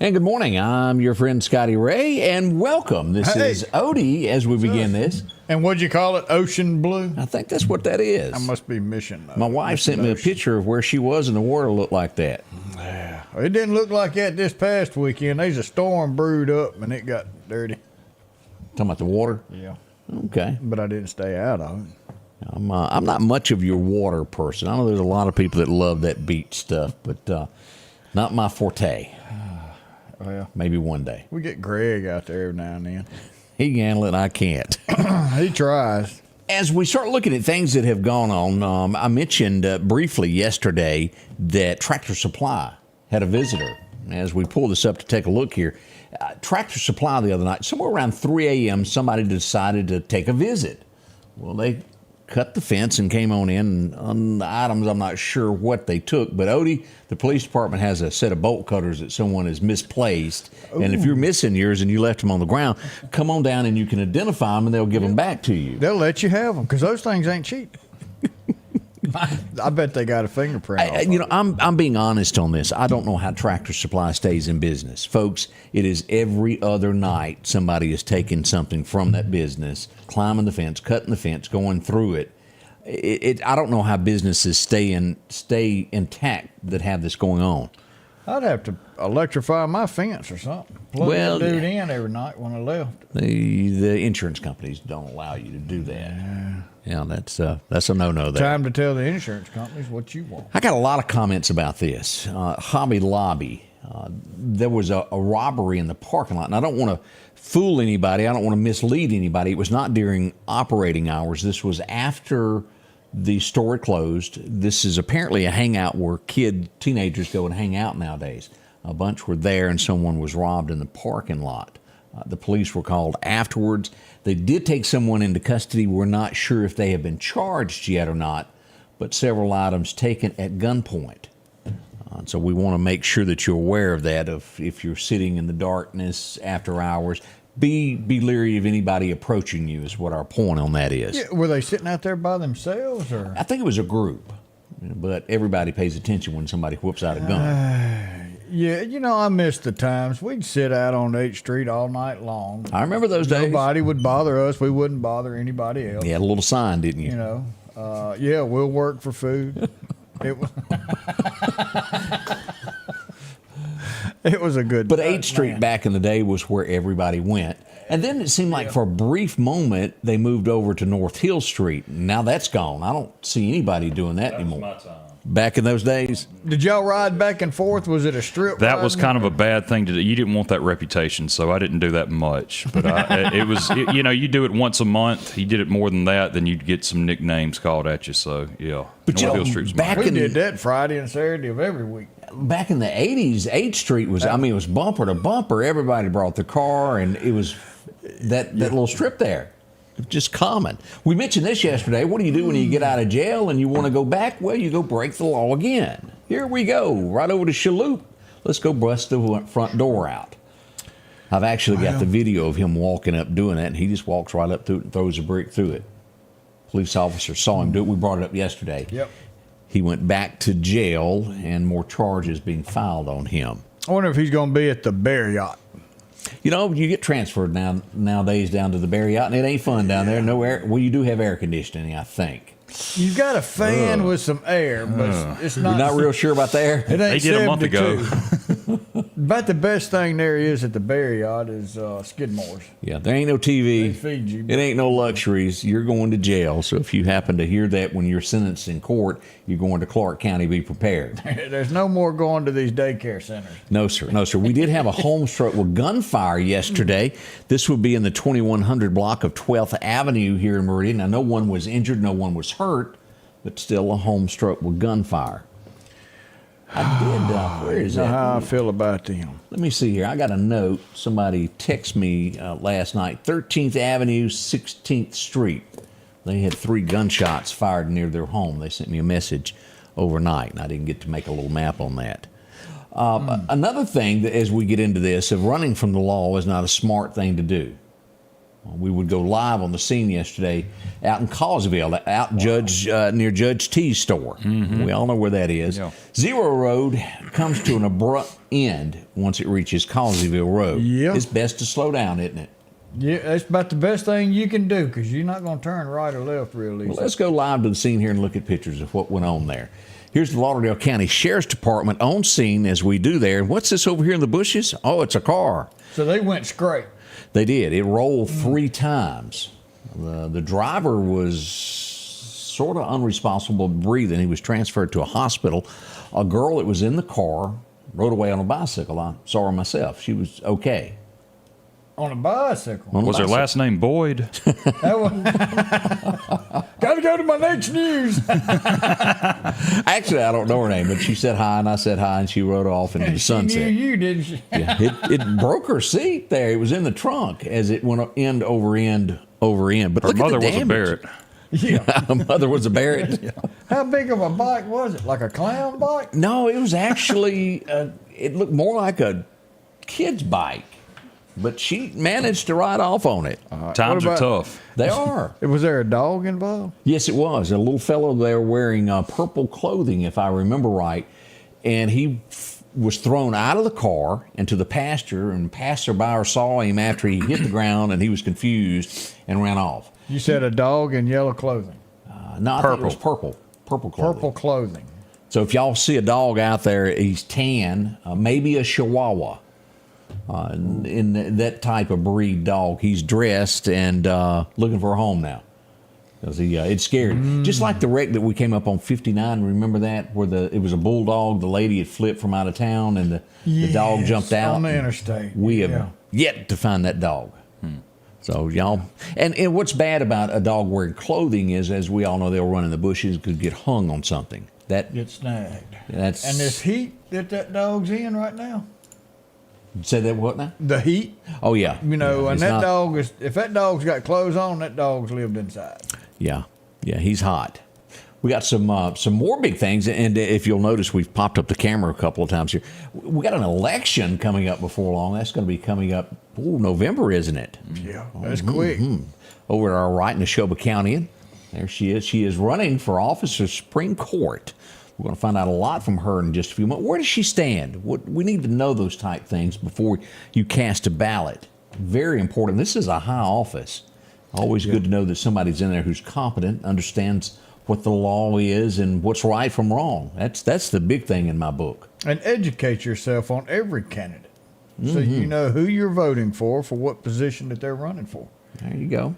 And good morning. I'm your friend Scotty Ray, and welcome. This is Odie as we begin this. And what'd you call it? Ocean blue? I think that's what that is. I must be Mission. My wife sent me a picture of where she was, and the water looked like that. Yeah, it didn't look like that this past weekend. There's a storm brewed up, and it got dirty. Talking about the water? Yeah. Okay. But I didn't stay out of it. I'm not much of your water person. I know there's a lot of people that love that beach stuff, but not my forte. Well, maybe one day. We get Greg out there every now and then. He can handle it. I can't. He tries. As we start looking at things that have gone on, I mentioned briefly yesterday that Tractor Supply had a visitor. As we pull this up to take a look here, Tractor Supply the other night, somewhere around 3 a.m., somebody decided to take a visit. Well, they cut the fence and came on in. On the items, I'm not sure what they took, but Odie, the police department has a set of bolt cutters that someone has misplaced. Ooh. And if you're missing yours and you left them on the ground, come on down and you can identify them and they'll give them back to you. They'll let you have them because those things ain't cheap. I bet they got a fingerprint. I'm being honest on this. I don't know how Tractor Supply stays in business. Folks, it is every other night somebody is taking something from that business, climbing the fence, cutting the fence, going through it. I don't know how businesses stay intact that have this going on. I'd have to electrify my fence or something. Plug that dude in every night when I left. The insurance companies don't allow you to do that. Yeah, that's a no-no there. Time to tell the insurance companies what you want. I got a lot of comments about this. Hobby Lobby. There was a robbery in the parking lot, and I don't want to fool anybody. I don't want to mislead anybody. It was not during operating hours. This was after the store closed. This is apparently a hangout where teenagers go and hang out nowadays. A bunch were there, and someone was robbed in the parking lot. The police were called afterwards. They did take someone into custody. We're not sure if they have been charged yet or not, but several items taken at gunpoint. So we want to make sure that you're aware of that. If you're sitting in the darkness after hours, be leery of anybody approaching you is what our point on that is. Yeah, were they sitting out there by themselves? Or? I think it was a group, but everybody pays attention when somebody whips out a gun. Yeah, I miss the times. We'd sit out on 8th Street all night long. I remember those days. Nobody would bother us. We wouldn't bother anybody else. You had a little sign, didn't you? Yeah, we'll work for food. It was it was a good. But 8th Street back in the day was where everybody went. And then it seemed like for a brief moment they moved over to North Hill Street. Now that's gone. I don't see anybody doing that anymore. That was my time. Back in those days? Did y'all ride back and forth? Was it a strip? That was kind of a bad thing to do. You didn't want that reputation, so I didn't do that much. But you do it once a month. You did it more than that, then you'd get some nicknames called at you. So, yeah. But North Hill Street was we did that Friday and Saturday of every week. Back in the 80s, 8th Street was, it was bumper to bumper. Everybody brought their car, and it was that little strip there. Just common. We mentioned this yesterday. What do you do when you get out of jail and you want to go back? Well, you go break the law again. Here we go, right over to Shaloop. Let's go bust the front door out. I've actually got the video of him walking up doing that, and he just walks right up to it and throws a brick through it. Police officer saw him do it. We brought it up yesterday. Yep. He went back to jail, and more charges being filed on him. I wonder if he's going to be at the Bear Yacht. You get transferred nowadays down to the Bear Yacht, and it ain't fun down there. No air. Well, you do have air conditioning, I think. You've got a fan with some air, but it's not. You're not real sure about the air? It ain't they did 72. A month ago. About the best thing there is at the Bear Yacht is Skidmore's. Yeah, there ain't no TV. They feed you. It ain't no luxuries. You're going to jail. So if you happen to hear that when you're sentenced in court, you're going to Clark County, be prepared. There's no more going to these daycare centers. No, sir. No, sir. We did have a home struck with gunfire yesterday. This would be in the 2100 block of 12th Avenue here in Meridian. Now, no one was injured. No one was hurt. but still a home struck with gunfire. I did. Where is You know that? how I feel about them. Let me see here. I got a note. Somebody texted me last night. 13th Avenue, 16th Street. They had 3 gunshots fired near their home. They sent me a message overnight, and I didn't get to make a little map on that. Another thing that as we get into this, of running from the law is not a smart thing to do. We would go live on the scene yesterday out in Causeyville, near Judge T's store. We all know where that is. Yeah. Zero Road comes to an abrupt end once it reaches Causeyville Road. Yep. It's best to slow down, isn't it? Yeah, that's about the best thing you can do because you're not going to turn right or left real easy. Well, let's go live to the scene here and look at pictures of what went on there. Here's the Lauderdale County Sheriff's Department on scene as we do there. And what's this over here in the bushes? Oh, it's a car. So they went straight. They did. It rolled 3 times. The driver was sort of unresponsible breathing. He was transferred to a hospital. A girl that was in the car rode away on a bicycle. I saw her myself. She was okay. On a bicycle. Was her last name Boyd? Got to go to my next news. Actually, I don't know her name, but she said hi, and I said hi, and she rode off into the sunset. She knew you, didn't she? Yeah, it broke her seat there. It was in the trunk as it went end over end over end. But Her look mother at the was a damage. Barrett. Yeah. Her mother was a Barrett. How big of a bike was it? Like a clown bike? No, it was actually, it looked more like a kid's bike. But she managed to ride off on it. Times are about- tough. They are. Was there a dog involved? Yes, it was. A little fellow there wearing purple clothing, if I remember right. And he was thrown out of the car into the pasture, and passerby saw him after he hit the ground, and he was confused and ran off. You said a dog in yellow clothing. No, I think it was purple. Purple clothing. Purple clothing. So if y'all see a dog out there, he's tan, maybe a Chihuahua. In that type of breed dog, he's dressed and looking for a home now because it's scared. Just like the wreck that we came up on 59. Remember that where it was a bulldog. The lady had flipped from out of town and the dog jumped out on the interstate. We have Yeah. yet to find that dog. So y'all, and what's bad about a dog wearing clothing is, as we all know, they'll run in the bushes, could get hung on something. That Get snagged. that's And this heat that dog's in right now. say that what now? The heat. Oh yeah, You know, Yeah, and it's that not- dog is, if that dog's got clothes on, that dog's lived inside. Yeah, he's hot. We got some more big things, and if you'll notice, we've popped up the camera a couple of times here. We got an election coming up before long. That's going to be coming up, November, isn't it? Yeah, that's quick. Over at our right, Neshoba County, there she is. She is running for office of Supreme Court. We're going to find out a lot from her in just a few months. Where does she stand? We need to know those type things before you cast a ballot. Very important. This is a high office. Always good to know that somebody's in there who's competent, understands what the law is and what's right from wrong. That's the big thing in my book. And educate yourself on every candidate so you know who you're voting for what position that they're running for. There you go.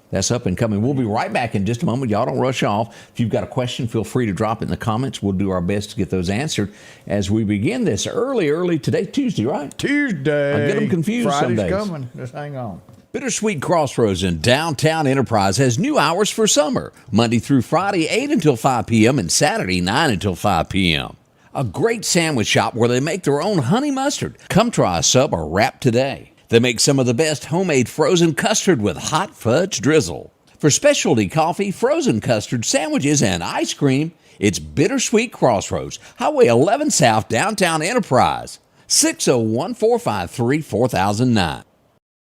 That's up and coming. We'll be right back in just a moment. Y'all don't rush off. If you've got a question, feel free to drop it in the comments. We'll do our best to get those answered as we begin this early today, Tuesday, right? Tuesday. I get 'em confused some Friday's days. coming. Just hang on. Bittersweet Crossroads in downtown Enterprise has new hours for summer, Monday through Friday, 8 until 5 p.m. and Saturday, 9 until 5 p.m. A great sandwich shop where they make their own honey mustard. Come try a sub or wrap today. They make some of the best homemade frozen custard with hot fudge drizzle. For specialty coffee, frozen custard, sandwiches, and ice cream, it's Bittersweet Crossroads, Highway 11 South, downtown Enterprise, 601-453-4009.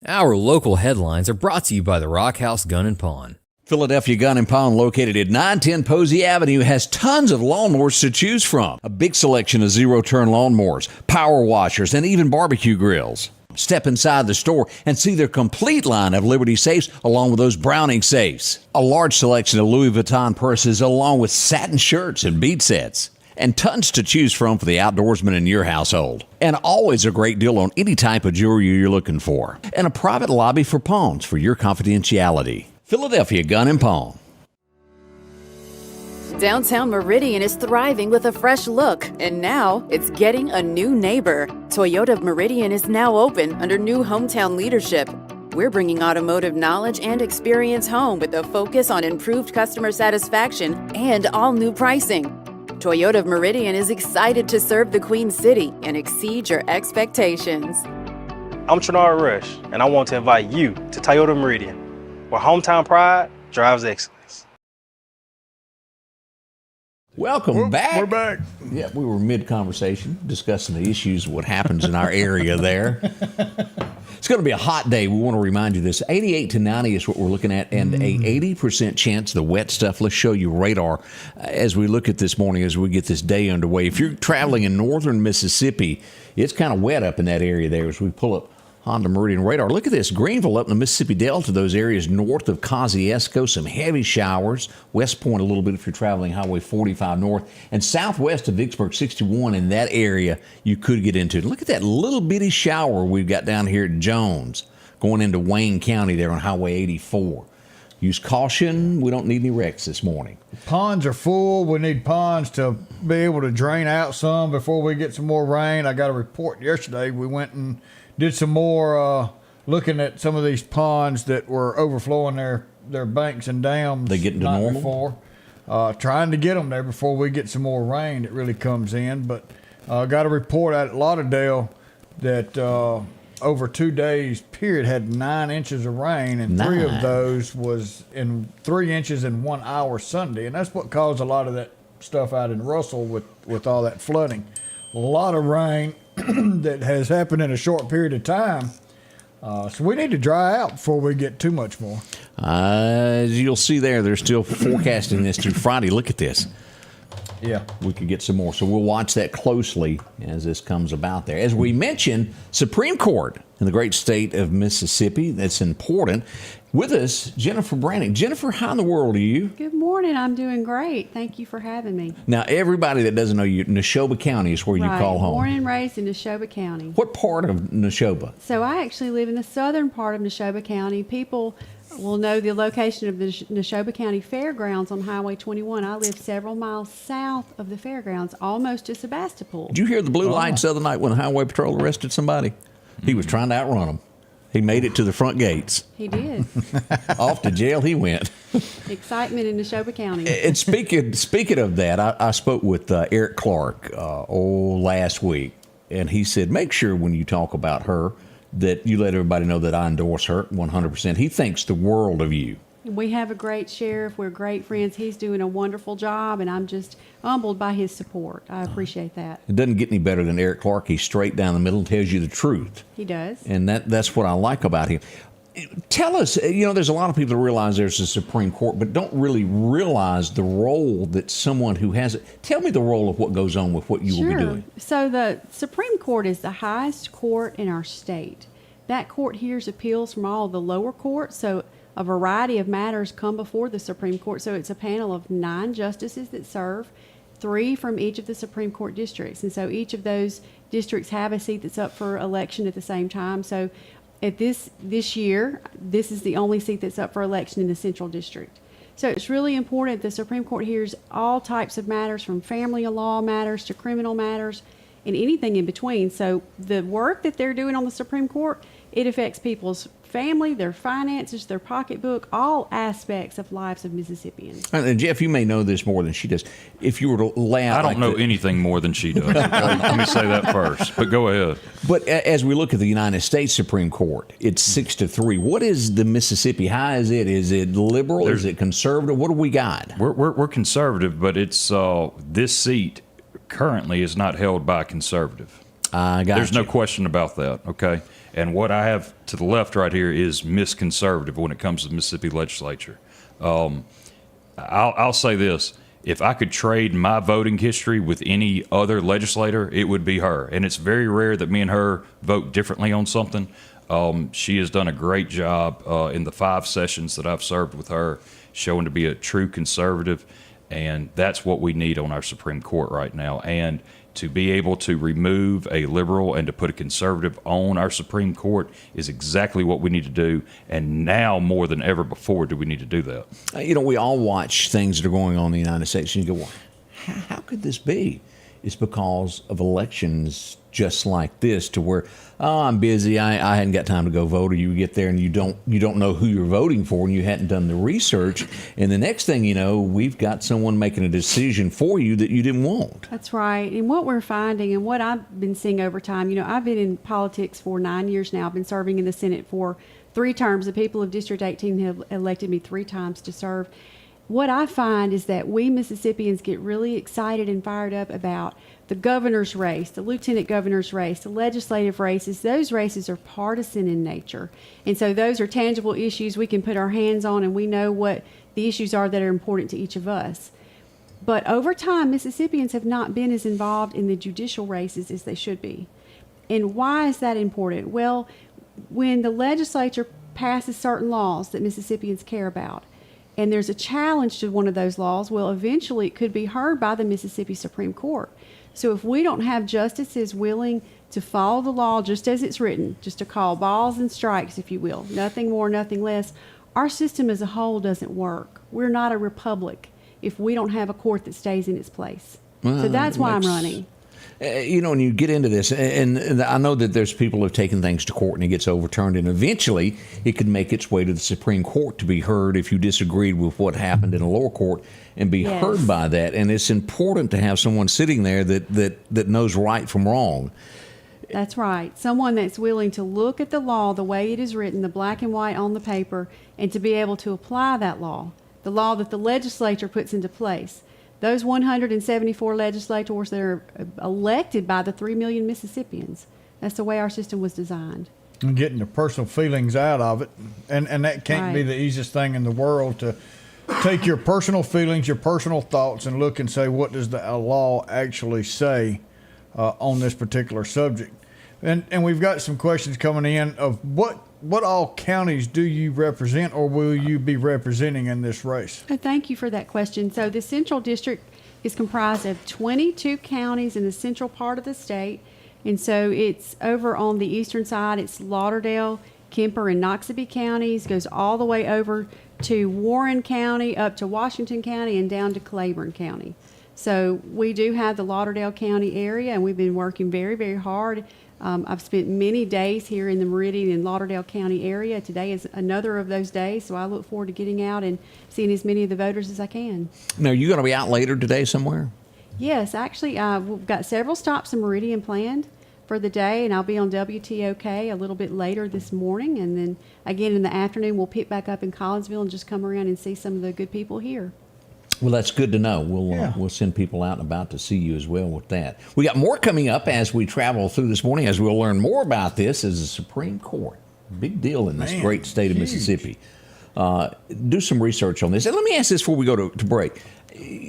Our local headlines are brought to you by the Rock House Gun and Pawn. Philadelphia Gun and Pawn, located at 910 Posey Avenue, has tons of lawnmowers to choose from. A big selection of zero-turn lawnmowers, power washers, and even barbecue grills. Step inside the store and see their complete line of Liberty safes along with those Browning safes. A large selection of Louis Vuitton purses along with satin shirts and bead sets. And tons to choose from for the outdoorsman in your household. And always a great deal on any type of jewelry you're looking for. And a private lobby for pawns for your confidentiality. Philadelphia Gun and Pawn. Downtown Meridian is thriving with a fresh look, and now it's getting a new neighbor. Toyota of Meridian is now open under new hometown leadership. We're bringing automotive knowledge and experience home with a focus on improved customer satisfaction and all-new pricing. Toyota of Meridian is excited to serve the Queen City and exceed your expectations. I'm Trinara Rush, and I want to invite you to Toyota Meridian, where hometown pride drives excellence. Welcome back. We're back. Yeah, we were mid-conversation discussing the issues of what happens in our area there. It's going to be a hot day. We want to remind you this. 88 to 90 is what we're looking at, and a 80% chance of the wet stuff. Let's show you radar as we look at this morning as we get this day underway. If you're traveling in northern Mississippi, it's kind of wet up in that area there as we pull up Honda Meridian radar. Look at this. Greenville up in the Mississippi Delta, those areas north of Kosciuszko, some heavy showers. West Point a little bit if you're traveling Highway 45 north. And southwest of Vicksburg 61 in that area you could get into. Look at that little bitty shower we've got down here at Jones going into Wayne County there on Highway 84. Use caution. We don't need any wrecks this morning. Ponds are full. We need ponds to be able to drain out some before we get some more rain. I got a report yesterday. We went and did some more looking at some of these ponds that were overflowing their banks and dams. They getting to normal? Before. Trying to get them there before we get some more rain that really comes in. But got a report out at Lauderdale that over 2 days period had 9 inches of rain, and 3 of those was in 3 inches in 1 hour Sunday. And that's what caused a lot of that stuff out in Russell with all that flooding. A lot of rain that has happened in a short period of time. So we need to dry out before we get too much more. As you'll see there, they're still forecasting this through Friday. Look at this. Yeah. We could get some more. So we'll watch that closely as this comes about there. As we mentioned, Supreme Court in the great state of Mississippi. That's important. With us, Jennifer Branning. Jennifer, how in the world are you? Good morning. I'm doing great. Thank you for having me. Now, everybody that doesn't know you, Neshoba County is where you call home. Born and raised in Neshoba County. What part of Neshoba? So I actually live in the southern part of Neshoba County. People will know the location of the Neshoba County Fairgrounds on Highway 21. I live several miles south of the fairgrounds, almost to Sebastopol. Did you hear the blue lights the other night when the Highway Patrol arrested somebody? He was trying to outrun them. He made it to the front gates. He did. Off to jail he went. Excitement in Neshoba County. And speaking of that, I spoke with Eric Clark last week, and he said, make sure when you talk about her that you let everybody know that I endorse her 100%. He thinks the world of you. We have a great sheriff. We're great friends. He's doing a wonderful job, and I'm just humbled by his support. I appreciate that. It doesn't get any better than Eric Clark. He's straight down the middle and tells you the truth. He does. And that's what I like about him. Tell us, there's a lot of people that realize there's a Supreme Court, but don't really realize the role that someone who has it. Tell me the role of what goes on with what you will be doing. So the Supreme Court is the highest court in our state. That court hears appeals from all of the lower courts, so a variety of matters come before the Supreme Court. So it's a panel of 9 justices that serve, 3 from each of the Supreme Court districts. And so each of those districts have a seat that's up for election at the same time. So at this year, this is the only seat that's up for election in the Central District. So it's really important. The Supreme Court hears all types of matters, from family law matters to criminal matters and anything in between. So the work that they're doing on the Supreme Court, it affects people's family, their finances, their pocketbook, all aspects of lives of Mississippians. And Jeff, you may know this more than she does. If you were to lay out, I don't know anything more than she does. Let me say that first. But go ahead. But as we look at the United States Supreme Court, it's 6-3. What is the Mississippi? How is it? Is it liberal? Is it conservative? What do we got? We're conservative, but it's this seat currently is not held by a conservative. There's no question about that. Okay. And what I have to the left right here is Miss Conservative when it comes to the Mississippi legislature. I'll say this. If I could trade my voting history with any other legislator, it would be her. And it's very rare that me and her vote differently on something. She has done a great job in the 5 sessions that I've served with her, showing to be a true conservative. And that's what we need on our Supreme Court right now. And to be able to remove a liberal and to put a conservative on our Supreme Court is exactly what we need to do. And now more than ever before do we need to do that. We all watch things that are going on in the United States and you go, well, how could this be? is because of elections just like this, to where, oh, I'm busy, I hadn't got time to go vote, or you get there and you don't know who you're voting for, and you hadn't done the research, and the next thing you know, we've got someone making a decision for you that you didn't want. That's right. And what we're finding and what I've been seeing over time, I've been in politics for 9 years now. I've been serving in the Senate for 3 terms. The people of District 18 have elected me 3 times to serve. What I find is that we Mississippians get really excited and fired up about the governor's race, the lieutenant governor's race, the legislative races. Those races are partisan in nature. And so those are tangible issues we can put our hands on, and we know what the issues are that are important to each of us. But over time, Mississippians have not been as involved in the judicial races as they should be. And why is that important? Well, when the legislature passes certain laws that Mississippians care about, and there's a challenge to one of those laws, well, eventually it could be heard by the Mississippi Supreme Court. So if we don't have justices willing to follow the law just as it's written, just to call balls and strikes, if you will, nothing more, nothing less, our system as a whole doesn't work. We're not a republic if we don't have a court that stays in its place. Well, so that's why I'm running. And you get into this, and I know that there's people who have taken things to court and it gets overturned, and eventually it could make its way to the Supreme Court to be heard if you disagreed with what happened in a lower court and be heard by that. And it's important to have someone sitting there that knows right from wrong. That's right. Someone that's willing to look at the law the way it is written, the black and white on the paper, and to be able to apply that law, the law that the legislature puts into place. Those 174 legislators that are elected by the 3 million Mississippians. That's the way our system was designed. And getting the personal feelings out of it. And that can't be the easiest thing in the world, to take your personal feelings, your personal thoughts, and look and say, what does the law actually say on this particular subject? And we've got some questions coming in of what all counties do you represent, or will you be representing in this race? Oh, thank you for that question. So the Central District is comprised of 22 counties in the central part of the state. And so it's over on the eastern side. It's Lauderdale, Kemper, and Noxubee counties, goes all the way over to Warren County, up to Washington County, and down to Claiborne County. So we do have the Lauderdale County area, and we've been working very, very hard. I've spent many days here in the Meridian and Lauderdale County area. Today is another of those days, so I look forward to getting out and seeing as many of the voters as I can. Now, are you going to be out later today somewhere? Yes, actually, we've got several stops in Meridian planned for the day, and I'll be on WTOK a little bit later this morning, and then again in the afternoon we'll pick back up in Causeyville and just come around and see some of the good people here. Well, that's good to know. We'll send people out and about to see you as well with that. We got more coming up as we travel through this morning, as we'll learn more about this as the Supreme Court. Big deal in this great state of Mississippi. Do some research on this. And let me ask this before we go to break.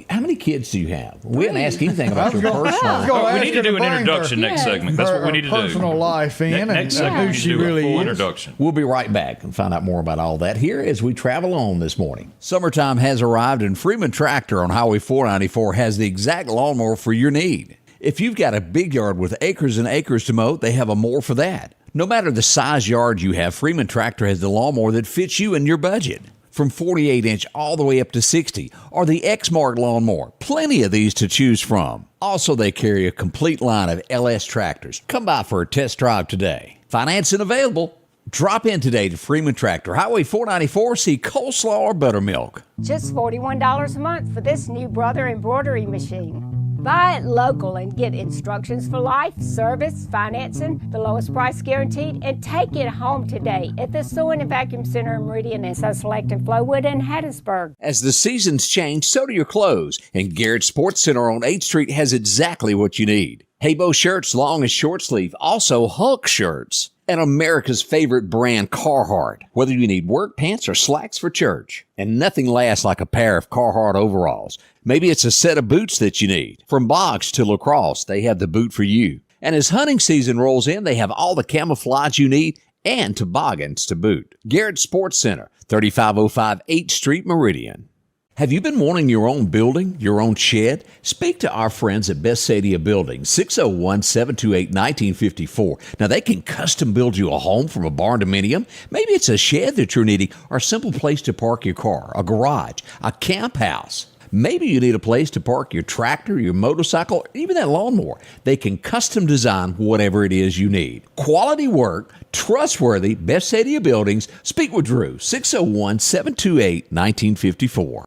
How many kids do you have? We didn't ask anything about your personal. We need to do an introduction next segment. That's what we need to do. Personal life in next segment, we should do a full introduction. We'll be right back and find out more about all that here as we travel on this morning. Summertime has arrived, and Freeman Tractor on Highway 494 has the exact lawnmower for your need. If you've got a big yard with acres and acres to mow, they have a mower for that. No matter the size yard you have, Freeman Tractor has the lawnmower that fits you and your budget. From 48-inch all the way up to 60, or the X-Mark lawnmower. Plenty of these to choose from. Also, they carry a complete line of LS tractors. Come by for a test drive today. Financing available. Drop in today to Freeman Tractor, Highway 494, see coleslaw or buttermilk. Just $41 a month for this new Brother embroidery machine. Buy it local and get instructions for life, service, financing, the lowest price guaranteed, and take it home today at the Sewing and Vacuum Center in Meridian and Select and Flowood and Hattiesburg. As the seasons change, so do your clothes, and Garrett Sports Center on 8th Street has exactly what you need. Haybo shirts, long and short sleeve, also Hulk shirts, and America's favorite brand, Carhartt. Whether you need work pants or slacks for church, and nothing lasts like a pair of Carhartt overalls. Maybe it's a set of boots that you need. From box to lacrosse, they have the boot for you. And as hunting season rolls in, they have all the camouflage you need and toboggans to boot. Garrett Sports Center, 3505 8th Street, Meridian. Have you been wanting your own building, your own shed? Speak to our friends at Best Sadia Building, 601-728-1954. Now, they can custom build you a home from a barn dominium. Maybe it's a shed that you're needing, or a simple place to park your car, a garage, a camp house. Maybe you need a place to park your tractor, your motorcycle, or even that lawnmower. They can custom design whatever it is you need. Quality work, trustworthy, best idea buildings. Speak with Drew, 601-728-1954.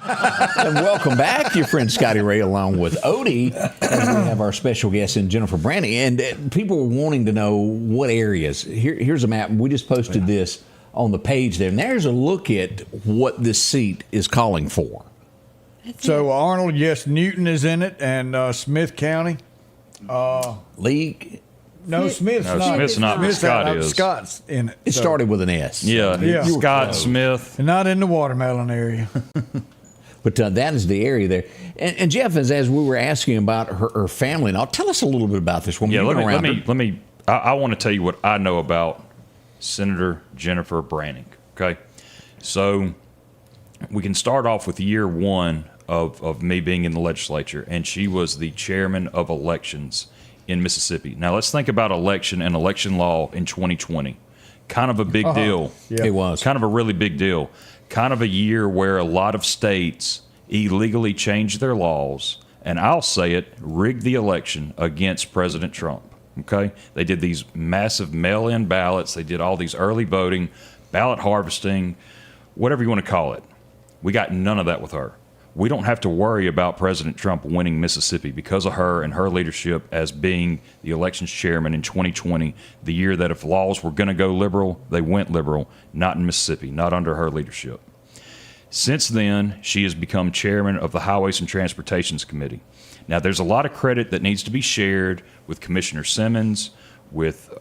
And welcome back, your friend Scotty Ray, along with Odie, as we have our special guest in Jennifer Branning. And people were wanting to know what areas. Here's a map. We just posted this on the page there. And there's a look at what this seat is calling for. So Arnold, yes, Newton is in it, and Smith County. Lee. No, Smith's not. Smith's not, but Scott is. Scott's in it. It started with an S. Yeah. You were Scott close. Smith. And not in the watermelon area. But that is the area there. And Jeff, as we were asking about her family, now tell us a little bit about this woman. Yeah, You've been around her. let me. I want to tell you what I know about Senator Jennifer Branning. Okay, so we can start off with year one of me being in the legislature, and she was the chairman of elections in Mississippi. Now let's think about election and election law in 2020. Kind of a big deal. Yeah. It was. Kind of a really big deal. Kind of a year where a lot of states illegally changed their laws, and I'll say it, rigged the election against President Trump. Okay? They did these massive mail-in ballots. They did all these early voting, ballot harvesting, whatever you want to call it. We got none of that with her. We don't have to worry about President Trump winning Mississippi because of her and her leadership as being the elections chairman in 2020, the year that if laws were going to go liberal, they went liberal, not in Mississippi, not under her leadership. Since then, she has become chairman of the Highways and Transportations Committee. Now, there's a lot of credit that needs to be shared with Commissioner Simmons, with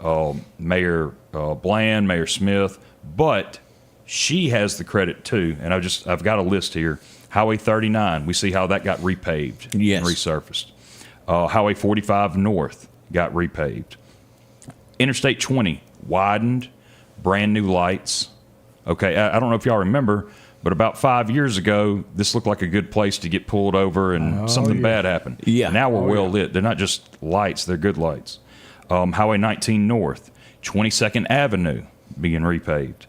Mayor Bland, Mayor Smith, but she has the credit too. And I've got a list here. Highway 39, we see how that got repaved and resurfaced. Highway 45 North got repaved. Interstate 20 widened, brand new lights. Okay, I don't know if y'all remember, but about 5 years ago, this looked like a good place to get pulled over and something bad happened. Yeah. Now we're well lit. They're not just lights, they're good lights. Highway 19 North, 22nd Avenue being repaved.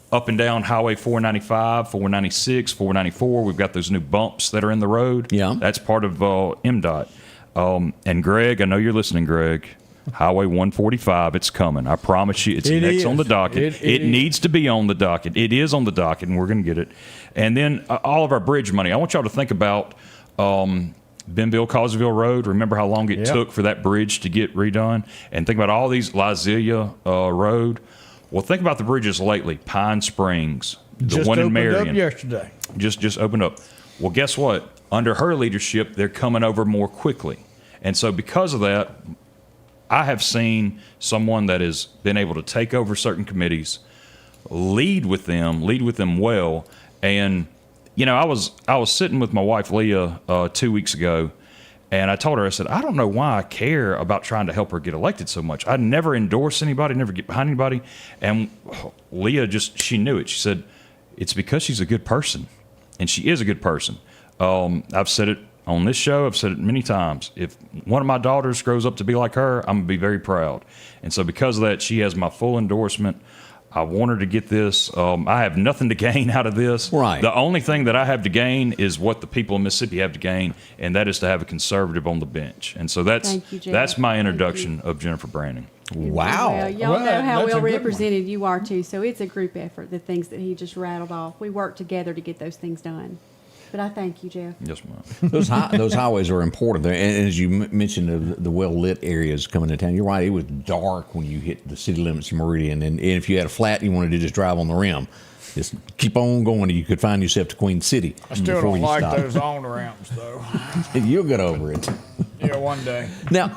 Up and down Highway 495, 496, 494, we've got those new bumps that are in the road. Yeah. That's part of MDOT. And Greg, I know you're listening, Greg. Highway 145, it's coming. I promise you, it's next on the docket. It needs to be on the docket. It is on the docket, and we're going to get it. And then all of our bridge money. I want y'all to think about Benville, Causeyville Road. Remember how long it took for that bridge to get redone? And think about all these, Lizelia Road. Well, think about the bridges lately. Pine Springs, the one in Marion. Just opened up yesterday. Just opened up. Well, guess what? Under her leadership, they're coming over more quickly. And so because of that, I have seen someone that has been able to take over certain committees, lead with them well. And, you know, I was sitting with my wife, Leah, 2 weeks ago, and I told her, I said, I don't know why I care about trying to help her get elected so much. I never endorse anybody, never get behind anybody. And Leah she knew it. She said, it's because she's a good person. And she is a good person. I've said it on this show. I've said it many times. If one of my daughters grows up to be like her, I'm going to be very proud. And so because of that, she has my full endorsement. I want her to get this. I have nothing to gain out of this. Right. The only thing that I have to gain is what the people in Mississippi have to gain, and that is to have a conservative on the bench. And so that's my introduction of Jennifer Branning. Wow. Well, y'all Well, know how that's a well good represented you are too. So it's a group effort. The things that he just rattled off, we work together to get those things done. But I thank you, Jeff. Yes, ma'am. Those highways are important. And as you mentioned, the well-lit areas coming into town, you're right, it was dark when you hit the city limits of Meridian. And if you had a flat, you wanted to just drive on the rim. Just keep on going, you could find yourself to Queen City. I still before don't you like stop. those on-ramps, though. You'll get over it. Yeah, one day. Now,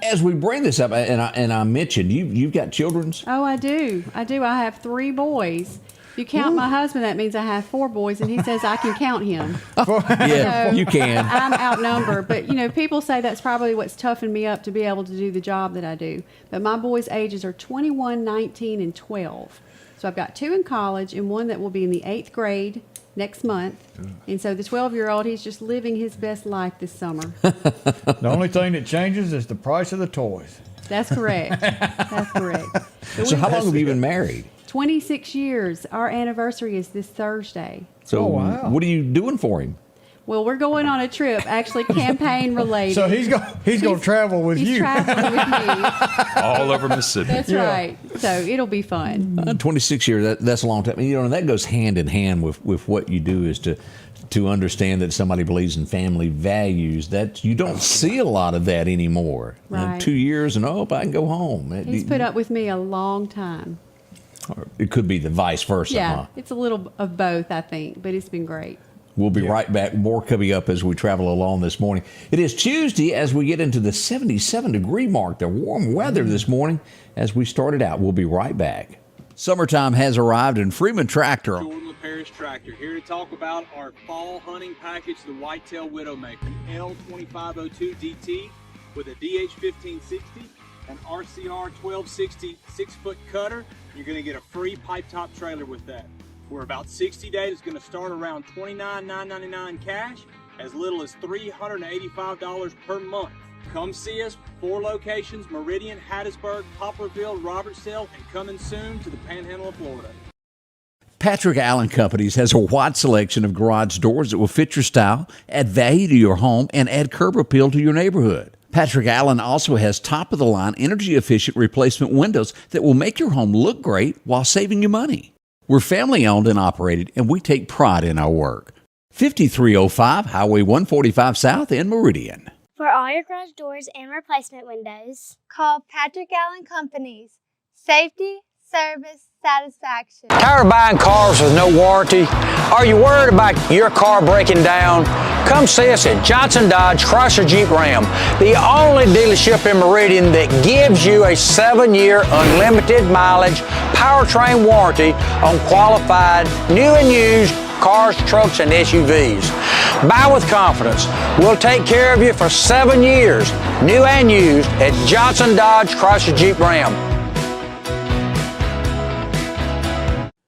as we bring this up, and I mentioned, you've got children's? Oh, I do. I have 3 boys. If you count my husband, that means I have 4 boys, and he says I can count him. Yeah, So you can. I'm outnumbered. But, you know, people say that's probably what's toughened me up to be able to do the job that I do. But my boys' ages are 21, 19, and 12. So I've got 2 in college and 1 that will be in the 8th grade next month. And so the 12-year-old, he's just living his best life this summer. The only thing that changes is the price of the toys. That's correct. That's correct. But So we- how long have you been married? 26 years. Our anniversary is this Thursday. So, Oh, wow. what are you doing for him? Well, we're going on a trip, actually campaign related. So he's going to travel with He's you. traveling with me. All over Mississippi. That's right. So it'll be fun. 26 years, that's a long time. You know, and that goes hand in hand with what you do is to understand that somebody believes in family values. That you don't see a lot of that anymore. Right. 2 years and, I can go home. He's put up with me a long time. Or it could be the vice versa. Yeah, Huh? it's a little of both, I think, but it's been great. We'll be right back. More coming up as we travel along this morning. It is Tuesday as we get into the 77-degree mark, the warm weather this morning as we started out. We'll be right back. Summertime has arrived in Freeman Tractor. Jordan LaParish Tractor here to talk about our fall hunting package, the Whitetail Widowmaker, L2502 DT with a DH1560, an RCR 1260 6-foot cutter. You're going to get a free pipe top trailer with that. We're about 60 days. It's going to start around $29,999 cash, as little as $385 per month. Come see us. 4 locations: Meridian, Hattiesburg, Poplarville, Robertsdale, and coming soon to the Panhandle of Florida. Patrick Allen Companies has a wide selection of garage doors that will fit your style, add value to your home, and add curb appeal to your neighborhood. Patrick Allen also has top-of-the-line, energy-efficient replacement windows that will make your home look great while saving you money. We're family-owned and operated, and we take pride in our work. 5305 Highway 145 South in Meridian. For all your garage doors and replacement windows, call Patrick Allen Companies. Safety, service, satisfaction. Tired of buying cars with no warranty? Are you worried about your car breaking down? Come see us at Johnson Dodge Chrysler Jeep Ram, the only dealership in Meridian that gives you a 7-year unlimited mileage powertrain warranty on qualified new and used cars, trucks, and SUVs. Buy with confidence. We'll take care of you for 7 years, new and used, at Johnson Dodge Chrysler Jeep Ram.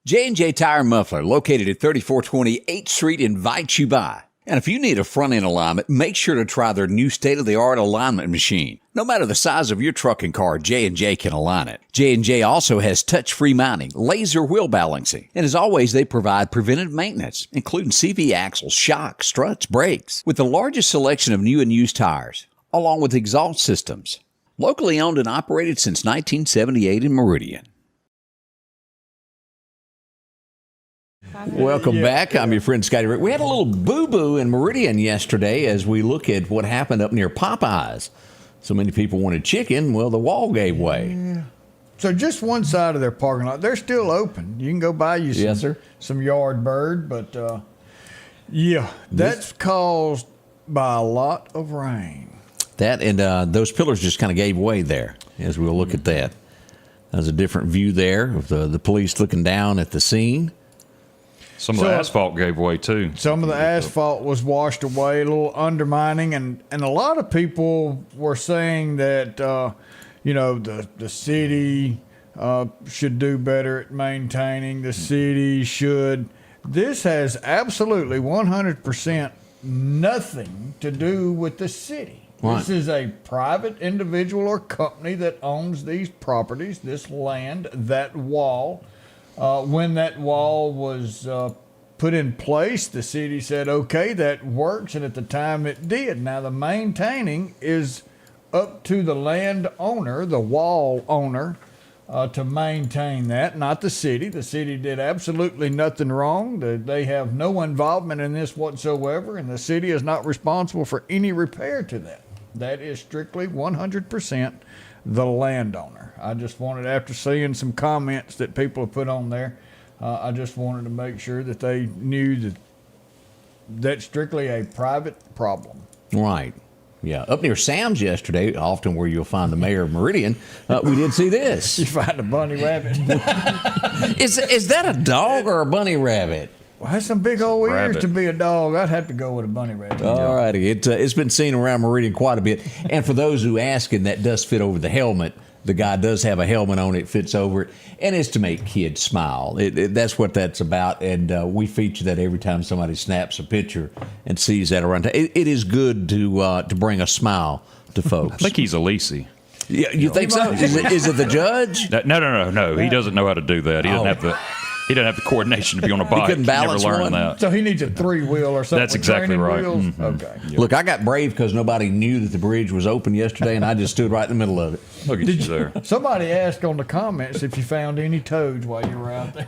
J&J Tire Muffler, located at 3420 8th Street, invites you by. And if you need a front-end alignment, make sure to try their new state-of-the-art alignment machine. No matter the size of your truck and car, J&J can align it. J&J also has touch-free mounting, laser wheel balancing, and as always, they provide preventive maintenance, including CV axles, shocks, struts, brakes, with the largest selection of new and used tires, along with exhaust systems. Locally owned and operated since 1978 in Meridian. Welcome back. I'm your friend Scotty Ray. We had a little boo-boo in Meridian yesterday as we look at what happened up near Popeyes. So many people wanted chicken. Well, the wall gave way. Yeah. So just one side of their parking lot. They're still open. You can go buy you some yard bird. But, that's caused by a lot of rain. That and those pillars just kind of gave way there as we'll look at that. There's a different view there of the police looking down at the scene. Some of the asphalt gave way, too. Some of the asphalt was washed away, a little undermining, and a lot of people were saying that, the city should do better at maintaining. The city should. This has absolutely 100% nothing to do with the city. Right. This is a private individual or company that owns these properties, this land, that wall. When that wall was put in place, the city said, okay, that works, and at the time it did. Now, the maintaining is up to the land owner, the wall owner, to maintain that, not the city. The city did absolutely nothing wrong. They have no involvement in this whatsoever, and the city is not responsible for any repair to that. That is strictly 100% the landowner. I just wanted, after seeing some comments that people have put on there, I just wanted to make sure that they knew that that's strictly a private problem. Right. Yeah. Up near Sam's yesterday, often where you'll find the mayor of Meridian, we did see this. You find a bunny rabbit. Is that a dog or a bunny rabbit? Well, that's some big old ears to be a dog. I'd have to go with a bunny rabbit. All righty. It's been seen around Meridian quite a bit. And for those who ask, and that does fit over the helmet, the guy does have a helmet on it, fits over it, and it's to make kids smile. That's what that's about, and we feature that every time somebody snaps a picture and sees that around. It is good to bring a smile to folks. I think he's a Lisi. Yeah, you think so? Is it the judge? No. He doesn't know how to do that. He doesn't have the. He doesn't have the coordination to be on a bike. He couldn't balance never one? learned that. So he needs a 3-wheel or something. That's with exactly training right. wheels? Mhm. Okay. Yep. Look, I got brave because nobody knew that the bridge was open yesterday, and I just stood right in the middle of it. Look at you there. Somebody asked on the comments if you found any toads while you were out there.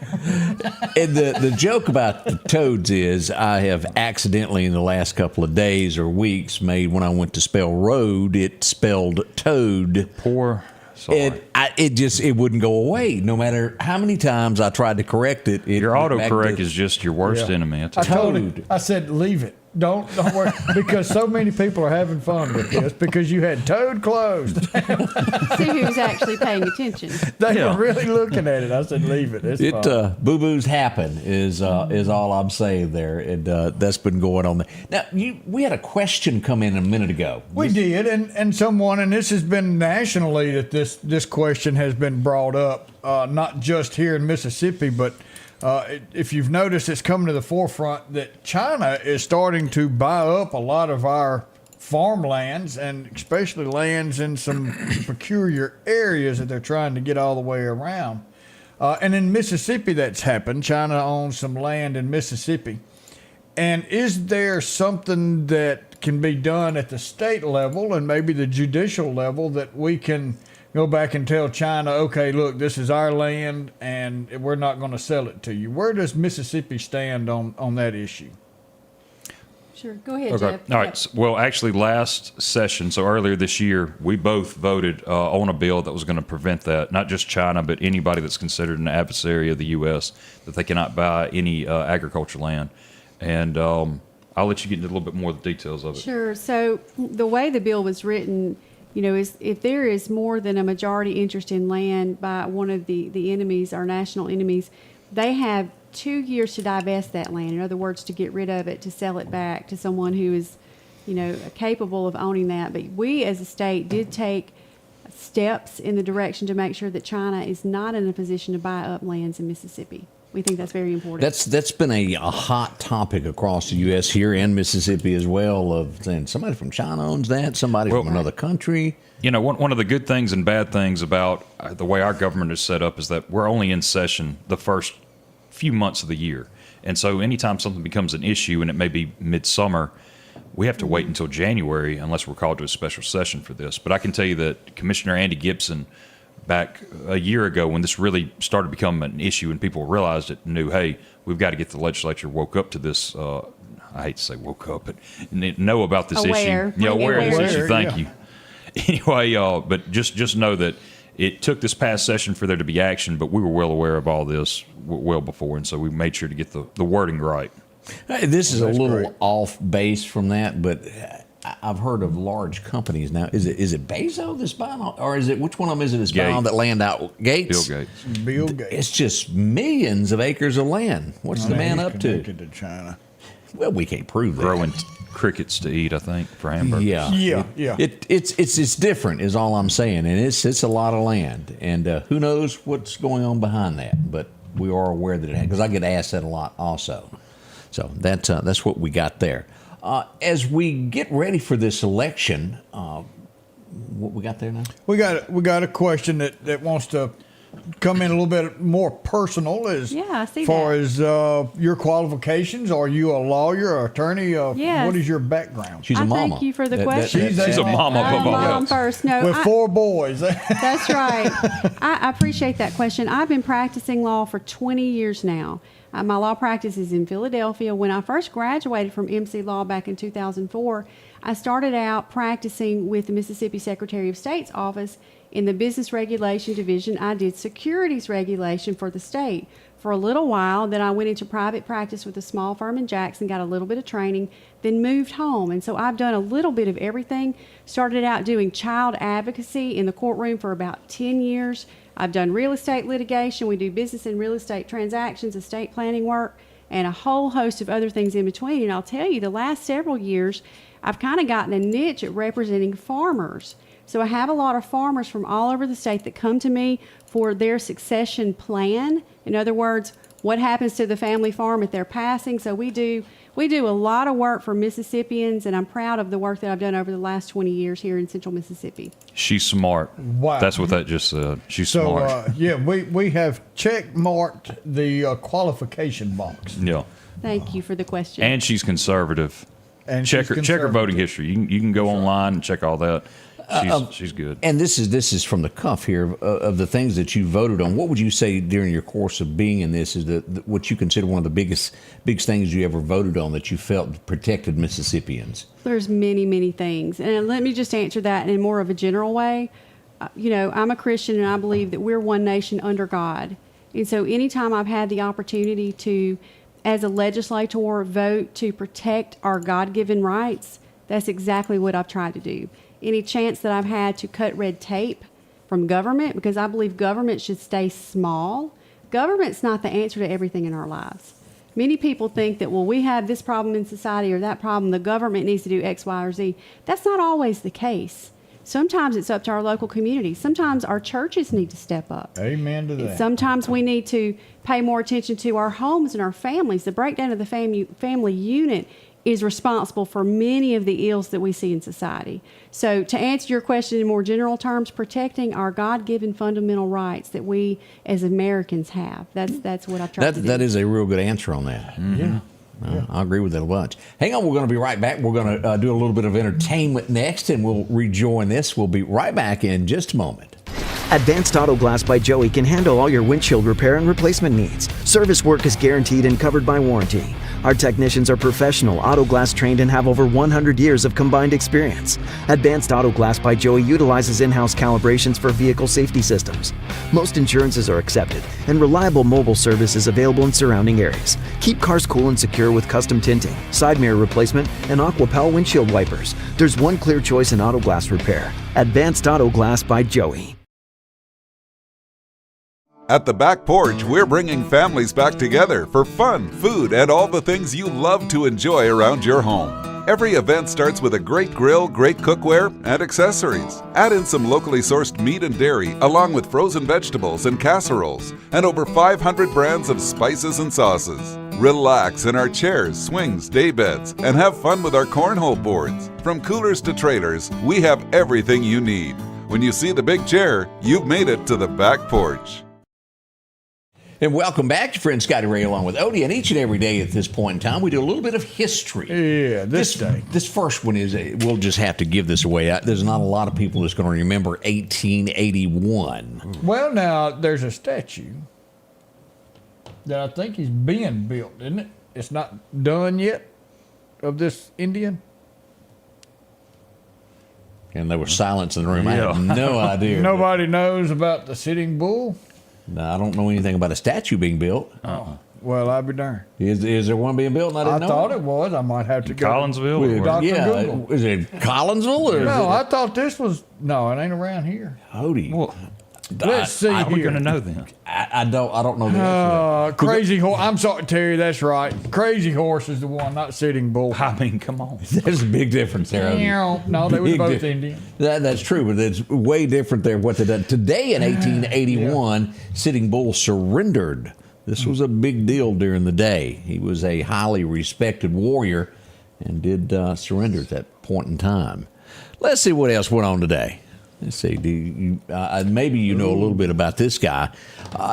And the joke about the toads is I have accidentally in the last couple of days or weeks made when I went to spell road, it spelled toad. Poor. Sorry. It wouldn't go away. No matter how many times I tried to correct it. Your autocorrect is just your worst enemy. I told him, I said, leave it. Don't worry, because so many people are having fun with this because you had toad closed. See who's actually paying attention. They were really looking at it. I said, leave it. It's fine. Boo-boos happen is all I'm saying there. And that's been going on there. Now, we had a question come in a minute ago. We did, and someone, and this has been nationally that this question has been brought up, not just here in Mississippi, but if you've noticed, it's coming to the forefront that China is starting to buy up a lot of our farmlands, and especially lands in some peculiar areas that they're trying to get all the way around. And in Mississippi, that's happened. China owns some land in Mississippi. And is there something that can be done at the state level and maybe the judicial level that we can go back and tell China, okay, look, this is our land and we're not going to sell it to you? Where does Mississippi stand on that issue? Sure. Go ahead, Okay. Jeff. All right. Well, actually, last session, so earlier this year, we both voted on a bill that was going to prevent that. Not just China, but anybody that's considered an adversary of the U.S., that they cannot buy any agriculture land. And I'll let you get into a little bit more of the details of it. Sure. So the way the bill was written, is if there is more than a majority interest in land by one of the enemies, our national enemies, they have 2 years to divest that land. In other words, to get rid of it, to sell it back to someone who is, capable of owning that. But we as a state did take steps in the direction to make sure that China is not in a position to buy up lands in Mississippi. We think that's very important. That's been a hot topic across the U.S. here and Mississippi as well, of saying somebody from China owns that, somebody from another country. One of the good things and bad things about the way our government is set up is that we're only in session the first few months of the year. And so anytime something becomes an issue, and it may be midsummer, we have to wait until January unless we're called to a special session for this. But I can tell you that Commissioner Andy Gibson, back a year ago when this really started becoming an issue and people realized it, knew, hey, we've got to get the legislature woke up to this. I hate to say woke up, but know about this issue. Yeah, aware of this issue. Thank you. Anyway, but just know that it took this past session for there to be action, but we were well aware of all this well before, and so we made sure to get the wording right. This is a little off base from that, but I've heard of large companies now. Is it Bezos that's buying, or is it, which one of them is it that's buying that land out? Gates? Bill Gates. It's just millions of acres of land. What's the man up to? To China. Well, we can't prove that. Growing crickets to eat, I think, for hamburgers. Yeah. It's different, is all I'm saying, and it's a lot of land, and who knows what's going on behind that? But we are aware that it has, because I get asked that a lot also. So that's what we got there. As we get ready for this election, what we got there now? We got a question that wants to come in a little bit more personal. I see far that. as your qualifications. Are you a lawyer or attorney? Yes. What is your background? She's a mama. Thank you for the question. She's a mama. Mom first. No, with 4 boys. That's right. I appreciate that question. I've been practicing law for 20 years now. My law practice is in Philadelphia. When I first graduated from MC Law back in 2004, I started out practicing with the Mississippi Secretary of State's office in the Business Regulation Division. I did securities regulation for the state for a little while. Then I went into private practice with a small firm in Jackson, got a little bit of training, then moved home. And so I've done a little bit of everything. Started out doing child advocacy in the courtroom for about 10 years. I've done real estate litigation. We do business and real estate transactions, estate planning work, and a whole host of other things in between. And I'll tell you, the last several years, I've kind of gotten a niche at representing farmers. So I have a lot of farmers from all over the state that come to me for their succession plan. In other words, what happens to the family farm if they're passing. So we do a lot of work for Mississippians, and I'm proud of the work that I've done over the last 20 years here in Central Mississippi. She's smart. Wow. That's what that just said. She's smart. We have check marked the qualification box. Yeah. Thank you for the question. And she's conservative. And check she's her voting conservative. history. You can go online and check all that. She's good. And this is from the cuff here of the things that you voted on. What would you say during your course of being in this is what you consider one of the biggest things you ever voted on that you felt protected Mississippians? There's many things. And let me just answer that in more of a general way. I'm a Christian, and I believe that we're one nation under God. And so anytime I've had the opportunity to, as a legislator, vote to protect our God-given rights, that's exactly what I've tried to do. Any chance that I've had to cut red tape from government, because I believe government should stay small. Government's not the answer to everything in our lives. Many people think that, well, we have this problem in society or that problem, the government needs to do X, Y, or Z. That's not always the case. Sometimes it's up to our local community. Sometimes our churches need to step up. Amen to that. Sometimes we need to pay more attention to our homes and our families. The breakdown of the family unit is responsible for many of the ills that we see in society. So to answer your question in more general terms, protecting our God-given fundamental rights that we as Americans have. That's what I've tried to do. That is a real good answer on that. Yeah. I agree with that a bunch. Hang on, we're going to be right back. We're going to do a little bit of entertainment next, and we'll rejoin this. We'll be right back in just a moment. Advanced Auto Glass by Joey can handle all your windshield repair and replacement needs. Service work is guaranteed and covered by warranty. Our technicians are professional, auto glass trained, and have over 100 years of combined experience. Advanced Auto Glass by Joey utilizes in-house calibrations for vehicle safety systems. Most insurances are accepted, and reliable mobile service is available in surrounding areas. Keep cars cool and secure with custom tinting, side mirror replacement, and AquaPal windshield wipers. There's one clear choice in auto glass repair. Advanced Auto Glass by Joey. At the Back Porch, we're bringing families back together for fun, food, and all the things you love to enjoy around your home. Every event starts with a great grill, great cookware, and accessories. Add in some locally sourced meat and dairy, along with frozen vegetables and casseroles, and over 500 brands of spices and sauces. Relax in our chairs, swings, day beds, and have fun with our cornhole boards. From coolers to trailers, we have everything you need. When you see the big chair, you've made it to the Back Porch. And welcome back to friend Scotty Ray along with Odie. And each and every day at this point in time, we do a little bit of history. Yeah, this day. This first one is, we'll just have to give this away. There's not a lot of people that's going to remember 1881. Well, now, there's a statue that I think is being built, isn't it? It's not done yet, of this Indian. And there was silence in the room. I have no idea. Nobody knows about the Sitting Bull? No, I don't know anything about a statue being built. Well, I'll be darned. Is there one being built? And I thought it was. I might have to go. Collinsville? Dr. Yeah. Google. Is it Collinsville? Or No, I thought this was. No, it ain't around here. Odie. Well, Let's see how are we here. going to know then? I don't know the answer. Crazy Horse. I'm sorry, Terry. That's right. Crazy Horse is the one, not Sitting Bull. I mean, come on. There's a big difference there. No, they were Big both di- Indian. That's true, but it's way different there. What they done today in 1881, Sitting Bull surrendered. This was a big deal during the day. He was a highly respected warrior and did surrender at that point in time. Let's see what else went on today. Let's see. Maybe you know a little bit about this guy.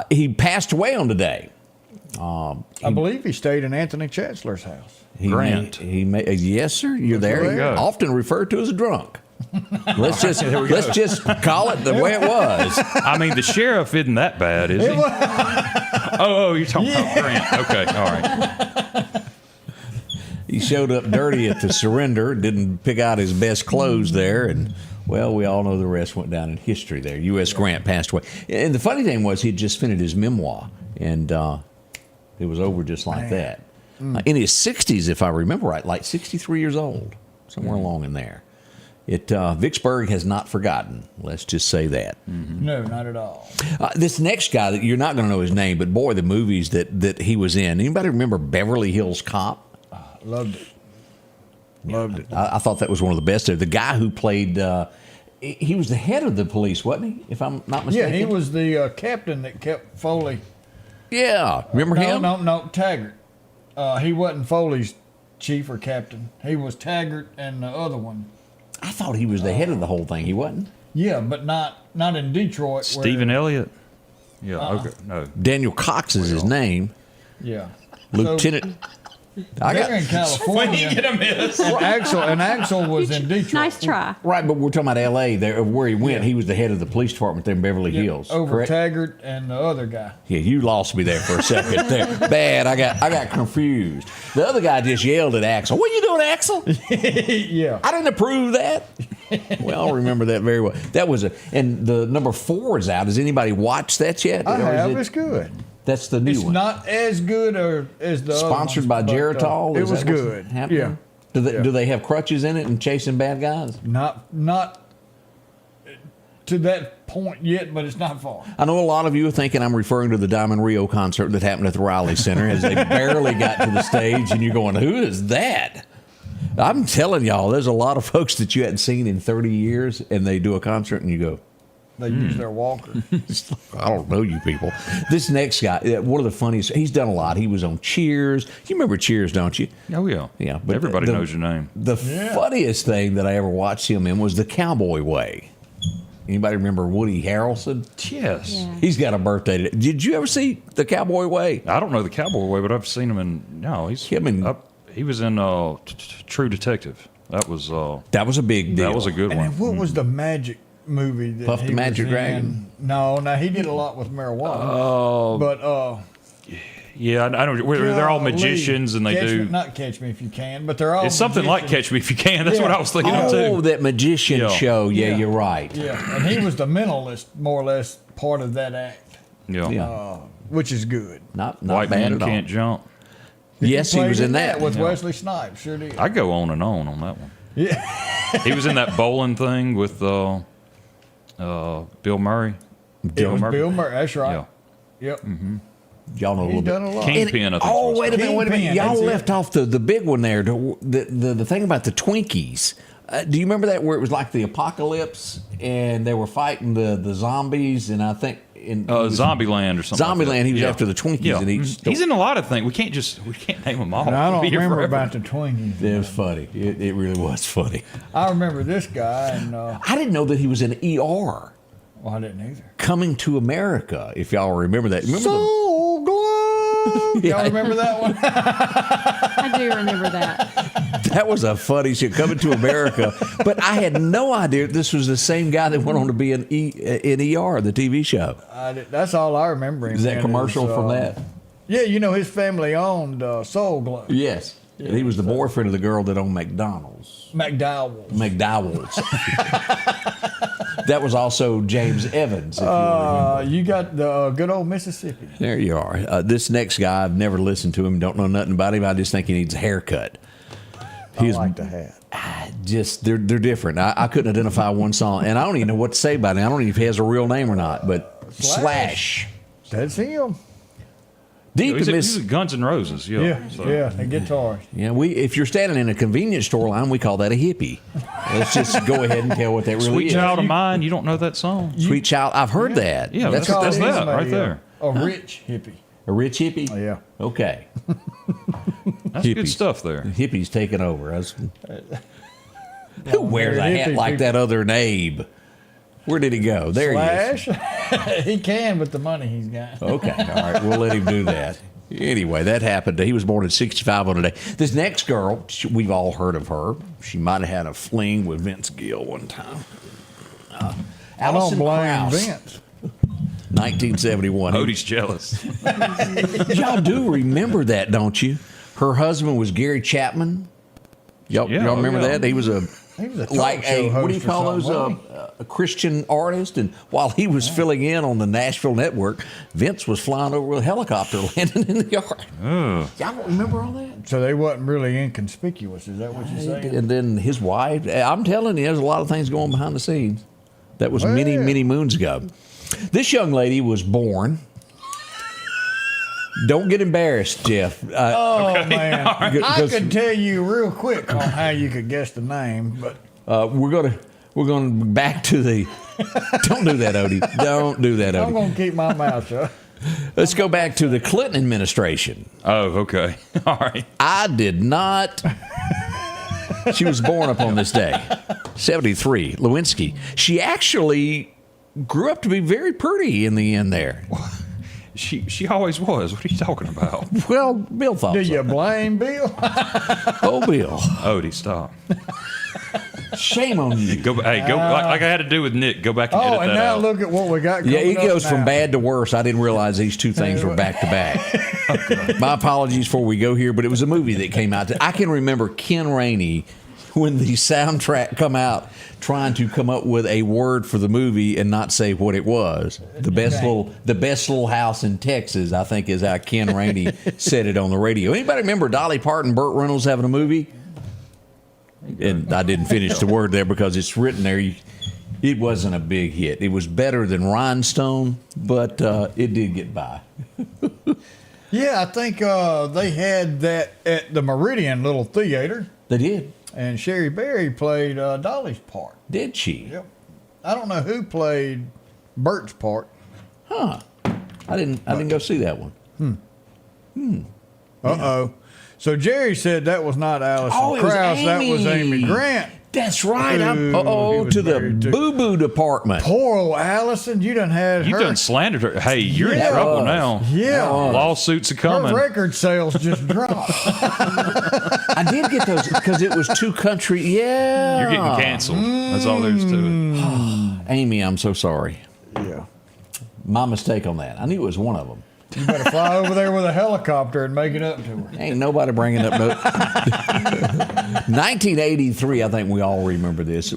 He passed away on today. I believe he stayed in Anthony Chancellor's house. Grant. Yes, sir. You're there. There you go. Often referred to as a drunk. Let's just call it the way it was. I mean, the sheriff isn't that bad, is he? Oh, you're talking about Grant. Okay, all right. He showed up dirty at the surrender, didn't pick out his best clothes there, and, well, we all know the rest went down in history there. U.S. Grant passed away. And the funny thing was he'd just finished his memoir, and it was over just like that. In his 60s, if I remember right, like 63 years old, somewhere along in there. Vicksburg has not forgotten. Let's just say that. No, not at all. This next guy, that you're not going to know his name, but boy, the movies that he was in. Anybody remember Beverly Hills Cop? Loved it. Loved it. I thought that was one of the best. The guy who played, he was the head of the police, wasn't he? If I'm not mistaken. Yeah, he was the captain that kept Foley Yeah, remember him? No, Taggart. He wasn't Foley's chief or captain. He was Taggart and the other one. I thought he was the head of the whole thing. He wasn't? Yeah, but not in Detroit. Stephen Elliott? Yeah, okay. No. Daniel Cox is his name. Yeah. Lieutenant. They're in California. And Axel was in Detroit. Nice try. Right, but we're talking about L.A. There, where he went. He was the head of the police department there in Beverly Hills. Over correct? Taggart and the other guy. Yeah, you lost me there for a second. There, bad. I got confused. The other guy just yelled at Axel. What are you doing, Axel? Yeah. I didn't approve that. Well, I remember that very well. That was and the number 4 is out. Has anybody watched that yet? I have. It's good. That's the new one. It's not as good as the Sponsored other by ones, Geritol. It was good. Yeah. Do they have crutches in it and chasing bad guys? Not to that point yet, but it's not far. I know a lot of you are thinking I'm referring to the Diamond Rio concert that happened at the Riley Center as they barely got to the stage, and you're going, who is that? I'm telling y'all, there's a lot of folks that you hadn't seen in 30 years, and they do a concert, and you go, they use their walker. I don't know you people. This next guy, one of the funniest, he's done a lot. He was on Cheers. You remember Cheers, don't you? Oh, yeah. Yeah. But everybody knows your name. The funniest thing that I ever watched him in was The Cowboy Way. Anybody remember Woody Harrelson? Yes. Yeah. He's got a birthday today. Did you ever see The Cowboy Way? I don't know The Cowboy Way, but I've seen him in, he was in True Detective. That was a big deal. That was a good one. And what was the magic movie that Puff the Magic Dragon? No, he did a lot with marijuana. Yeah, I don't. They're all magicians, and they do not Catch Me If You Can, but they're all. It's something like Catch Me If You Can. That's what I was thinking of too. Oh, that magician show. Yeah, you're right. Yeah, and he was the mentalist, more or less, part of that act. Yeah, which is good. Not White bad Man at all. Can't Jump. Yes, he was in that with Wesley Snipes. Sure did. I go on that one. Yeah, he was in that bowling thing with Bill Murray. Bill Murray. That's right. Yeah. Yep. Mm-hmm. Y'all know a little done bit. a lot. Kingpin, I think. Oh, wait a minute. Kingpin, Y'all left off the big one there. The thing about the Twinkies. Do you remember that where it was like the apocalypse and they were fighting the zombies? And I think in Zombieland or something. Zombieland. He was Yeah. after the Twinkies. Yeah. And He's in a lot of things. We can't name them all. And I don't We'll be here remember forever. about the Twinkies. It was funny. It really was funny. I remember this guy, and I didn't know that he was in ER. Well, I didn't either. Coming to America, if y'all remember that. Remember Soul Glow. Y'all remember that one? I do remember that. That was a funny shit, Coming to America. But I had no idea this was the same guy that went on to be in ER, the TV show. That's all I remember him. Is that commercial from that? Yeah, his family owned Soul Glow. Yes. Yeah, he was the boyfriend of the girl that owned McDonald's. McDowell's. That was also James Evans, if you remember. You got the good old Mississippi. There you are. This next guy, I've never listened to him, don't know nothing about him. I just think he needs a haircut. I like the hat. They're different. I couldn't identify one song, and I don't even know what to say about him. I don't even know if he has a real name or not, but Slash. That's him. Deep in He's at Guns N' Roses, Yeah, a guitar. Yeah, if you're standing in a convenience store line, we call that a hippie. Let's just go ahead and tell what that really Sweet is. Child of Mine, you don't know that song? Sweet Child, I've heard that. Yeah, that's that right there. A rich hippie. A rich hippie? Oh, yeah. Okay. That's good stuff there. Hippies taking over. Who wears a hat like that other than Abe? Where did he go? There Slash? he is. He can with the money he's got. Okay, all right, we'll let him do that. Anyway, that happened. He was born at 65 on a day. This next girl, we've all heard of her. She might have had a fling with Vince Gill one time. Allison Krauss, Vince. 1971. Odie's jealous. Y'all do remember that, don't you? Her husband was Gary Chapman. Y'all remember that? He was a talk show host what do you call those? A Christian artist. And while he was filling in on the Nashville network, Vince was flying over with a helicopter landing in the yard. Oh. Y'all don't remember all that? So they wasn't really inconspicuous. Is that what you're saying? And then his wife. I'm telling you, there's a lot of things going behind the scenes. That was many, many moons ago. This young lady was born. Don't get embarrassed, Jeff. Man, I could tell you real quick on how you could guess the name, but we're gonna back to the. Don't do that, Odie. Don't do that, Odie. I'm gonna keep my mouth shut. Let's go back to the Clinton administration. Oh, okay. All right. I did not. She was born upon this day, 73, Lewinsky. She actually grew up to be very pretty in the end there. She always was. What are you talking about? Well, Bill thought Do so. you blame Bill? Oh, Bill. Odie, stop. Shame on you. Go like I had to do with Nick. Go back and edit and that now out. look at what we got coming Yeah, it up goes now. from bad to worse. I didn't realize these two things were back to back. My apologies before we go here, but it was a movie that came out. I can remember Ken Rainey when the soundtrack come out trying to come up with a word for the movie and not say what it was. The best little house in Texas, I think, is how Ken Rainey said it on the radio. Anybody remember Dolly Parton, Burt Reynolds having a movie? And I didn't finish the word there because it's written there. It wasn't a big hit. It was better than Rhinestone, but it did get by. Yeah, I think they had that at the Meridian Little Theater. They did. And Sherry Berry played Dolly's part. Did she? Yep. I don't know who played Bert's part. Huh. I didn't go see that one. Uh-oh. So Jerry said that was not Allison Oh, it was Krause. That was Amy. Amy Grant. That's right. Ooh, To the boo-boo department. Poor old Allison. You done had You her. done slandered her. Hey, you're in Yeah. trouble now. Yeah. Lawsuits are coming. Her record sales just dropped. I did get those because it was too country. Yeah. You're getting canceled. That's all there is to it. Amy, I'm so sorry. Yeah. My mistake on that. I knew it was one of them. You better fly over there with a helicopter and make it up to her. Ain't nobody bringing up no. 1983, I think we all remember this.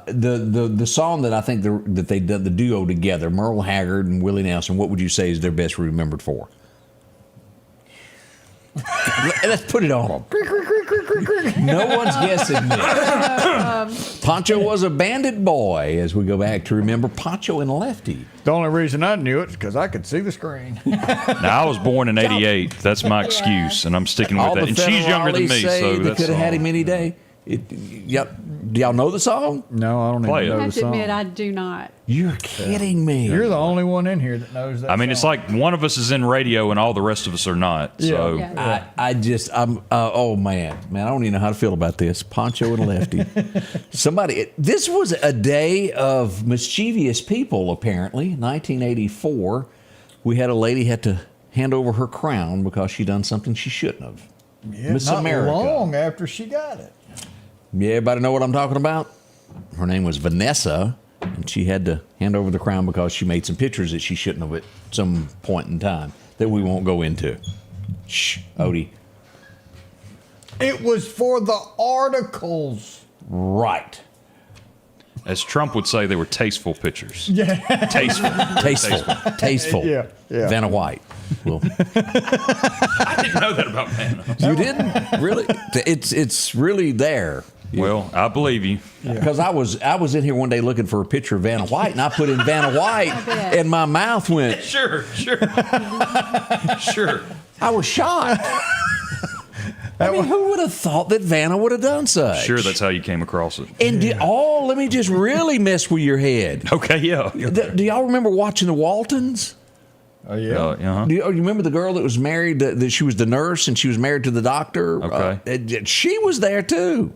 The song that I think that they did the duo together, Merle Haggard and Willie Nelson. What would you say is their best remembered for? Let's put it on them. No one's guessing this. Poncho was a bandit boy, as we go back to remember Poncho and Lefty. The only reason I knew it is because I could see the screen. Now, I was born in 88. That's my excuse, and I'm sticking with All that. the And she's younger than me, federales say so they that's could have had all. him any day. Do y'all know the song? No, I don't Play even it. know I the have to song. admit, I do not. You're kidding me. You're the only one in here that knows that I mean, song. it's like one of us is in radio and all the rest of us are not. So Yeah. Oh man, I don't even know how to feel about this. Poncho and Lefty. This was a day of mischievous people, apparently. 1984, we had a lady had to hand over her crown because she done something she shouldn't have. Yeah, Miss not America. long after she got it. Yeah, everybody know what I'm talking about? Her name was Vanessa, and she had to hand over the crown because she made some pictures that she shouldn't have at some point in time that we won't go into. Shh, Odie. It was for the articles. Right. as Trump would say, they were tasteful pictures. Yeah. Tasteful. Yeah. Vanna White. Well, I didn't know that about Vanna. you didn't really. It's really there. Well, I believe you. Because I was in here one day looking for a picture of Vanna White, and I put in Vanna White, and my mouth went. Sure. I was shocked. I mean, who would have thought that Vanna would have done such? Sure, that's how you came across it. And let me just really mess with your head. Okay, yeah. Do y'all remember watching the Waltons? Oh, yeah. Uh-huh. Do you remember the girl that was married, that she was the nurse and she was married to the doctor? Okay. She was there too.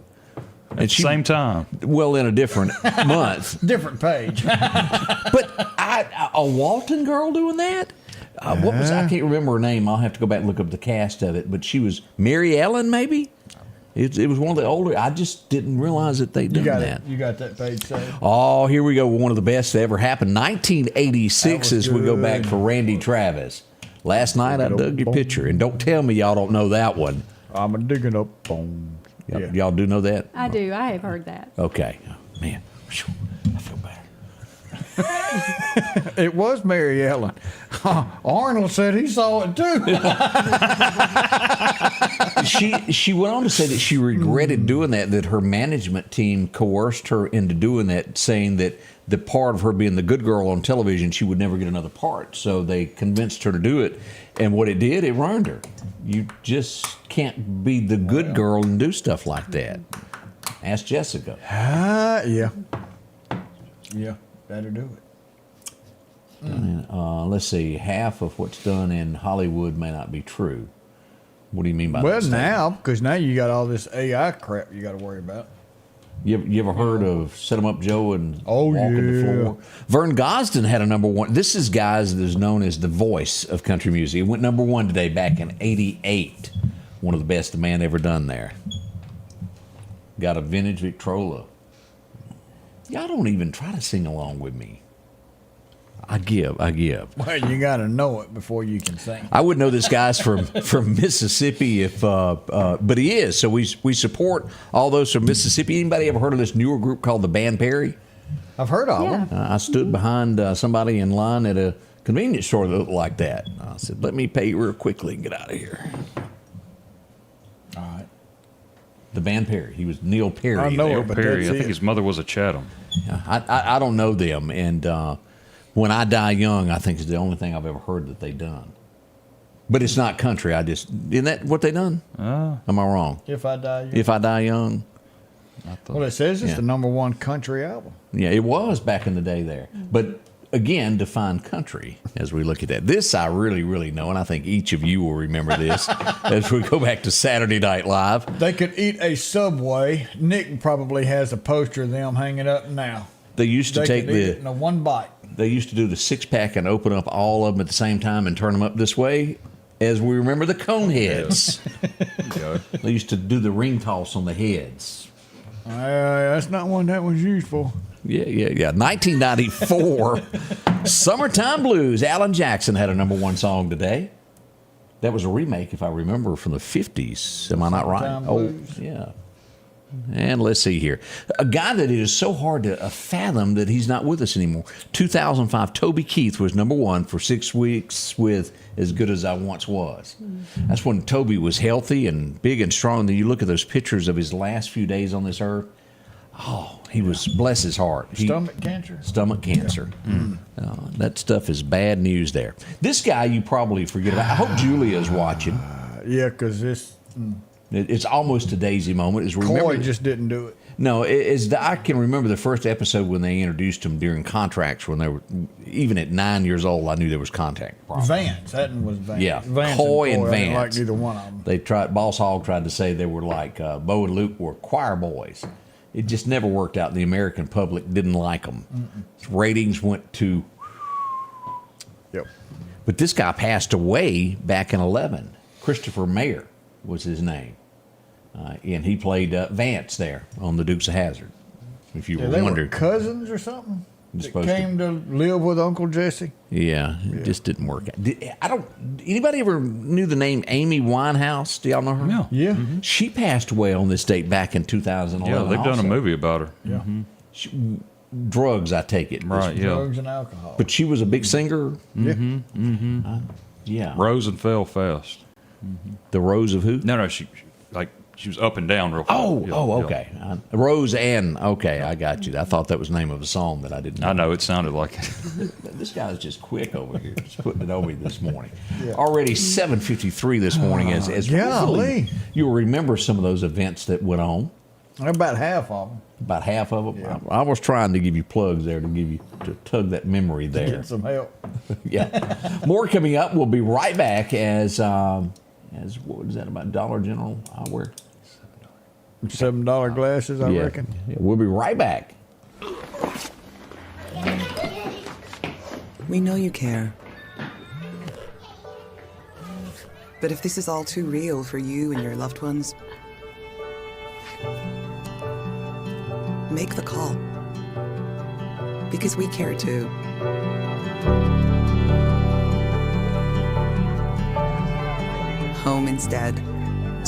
At the same time. Well, in a different month. Different page. But a Walton girl doing that? What was I can't remember her name. I'll have to go back and look up the cast of it. But she was Mary Ellen, maybe? It was one of the older. I just didn't realize that they'd done that. You got that page saved? Oh, here we go. One of the best that ever happened. 1986 as we go back for Randy Travis. Last night I dug your picture. And don't tell me y'all don't know that one. I'm a digging up bones. Yeah. Y'all do know that? I do. I have heard that. Okay. Oh, man, I feel better. It was Mary Ellen. Arnold said he saw it too. She went on to say that she regretted doing that her management team coerced her into doing that, saying that the part of her being the good girl on television, she would never get another part. So they convinced her to do it. And what it did, it ruined her. You just can't be the good girl and do stuff like that. Ask Jessica. Yeah. Yeah, better do it. Let's see. Half of what's done in Hollywood may not be true. What do you mean by Well, that? now, because now you got all this AI crap you got to worry about. You ever heard of Set 'em Up Joe and Oh, Walking the yeah. Floor? Vern Gosdin had a number one. This is guys that is known as the voice of country music. It went number one today back in '88. One of the best the man ever done there. Got a vintage Victrola. Y'all don't even try to sing along with me. I give. Well, you got to know it before you can sing. I wouldn't know this guy's from Mississippi if, but he is. So we support all those from Mississippi. Anybody ever heard of this newer group called the Band Perry? I've heard of them. I stood behind somebody in line at a convenience store that looked like that. I said, "Let me pay you real quickly and get out of here." All right. The Band Perry. He was Neil Perry. I know Neil it, but Perry. that's I think it. his mother was a Chatham. I don't know them, and When I Die Young, I think is the only thing I've ever heard that they done. But it's not country. Isn't that what they done? Am I wrong? If I Die Young. If I Die Young. Well, it says it's the number one country album. Yeah, it was back in the day there. But again, define country as we look at that. This I really, really know, and I think each of you will remember this as we go back to Saturday Night Live. They could eat a Subway. Nick probably has a poster of them hanging up now. They used to take could eat it in a one bite. They used to do the six-pack and open up all of them at the same time and turn them up this way, as we remember the cone heads. They used to do the ring toss on the heads. That's not one that was used for. Yeah. 1994, Summertime Blues. Alan Jackson had a number one song today. That was a remake, if I remember, from the 50s. Am I not right? Summertime Blues. Yeah. And let's see here. A guy that it is so hard to fathom that he's not with us anymore. 2005, Toby Keith was number one for 6 weeks with As Good As I Once Was. That's when Toby was healthy and big and strong. Then you look at those pictures of his last few days on this earth. Oh, he was, bless his heart. Stomach cancer? Stomach cancer. That stuff is bad news there. This guy you probably forget about. I hope Julia's watching. Yeah, because this... It's almost a Daisy moment. Is remember Coy just didn't do it. No, I can remember the first episode when they introduced him during contracts when they were, even at 9 years old, I knew there was contact problems. Vance, that one was Vance. Yeah, Vance Coy and I didn't Vance. like either one of them. They tried. Boss Hogg tried to say they were like Bo and Luke were choir boys. It just never worked out. The American public didn't like them. Ratings went to. Yep. But this guy passed away back in 2011. Christopher Mayer was his name. And he played Vance there on the Dukes of Hazzard. If you were They were wondering. cousins or something? That Supposed came to live with Uncle Jesse? Yeah, it just didn't work out. Anybody ever knew the name Amy Winehouse? Do y'all know her? No. Yeah. She passed away on this date back in 2011. Yeah, they've done also. a movie about her. Yeah. Drugs, I take it. Right, yeah. Drugs and alcohol. But she was a big singer. Yeah. Rose and fell fast. The Rose of who? No, she was up and down real fast. Okay. Rose Ann. Okay, I got you. I thought that was the name of a song that I didn't know. I know, it sounded like it. This guy's just quick over here. Just putting it over me this morning. Already 7:53 this morning. As golly. You'll remember some of those events that went on. About half of them. About half of them. Yeah. I was trying to give you plugs there to tug that memory there. Get some help. Yeah. More coming up. We'll be right back as what is that about Dollar General eyewear? $7 glasses, I reckon. Yeah, we'll be right back. We know you care. But if this is all too real for you and your loved ones, make the call. Because we care too. Home instead.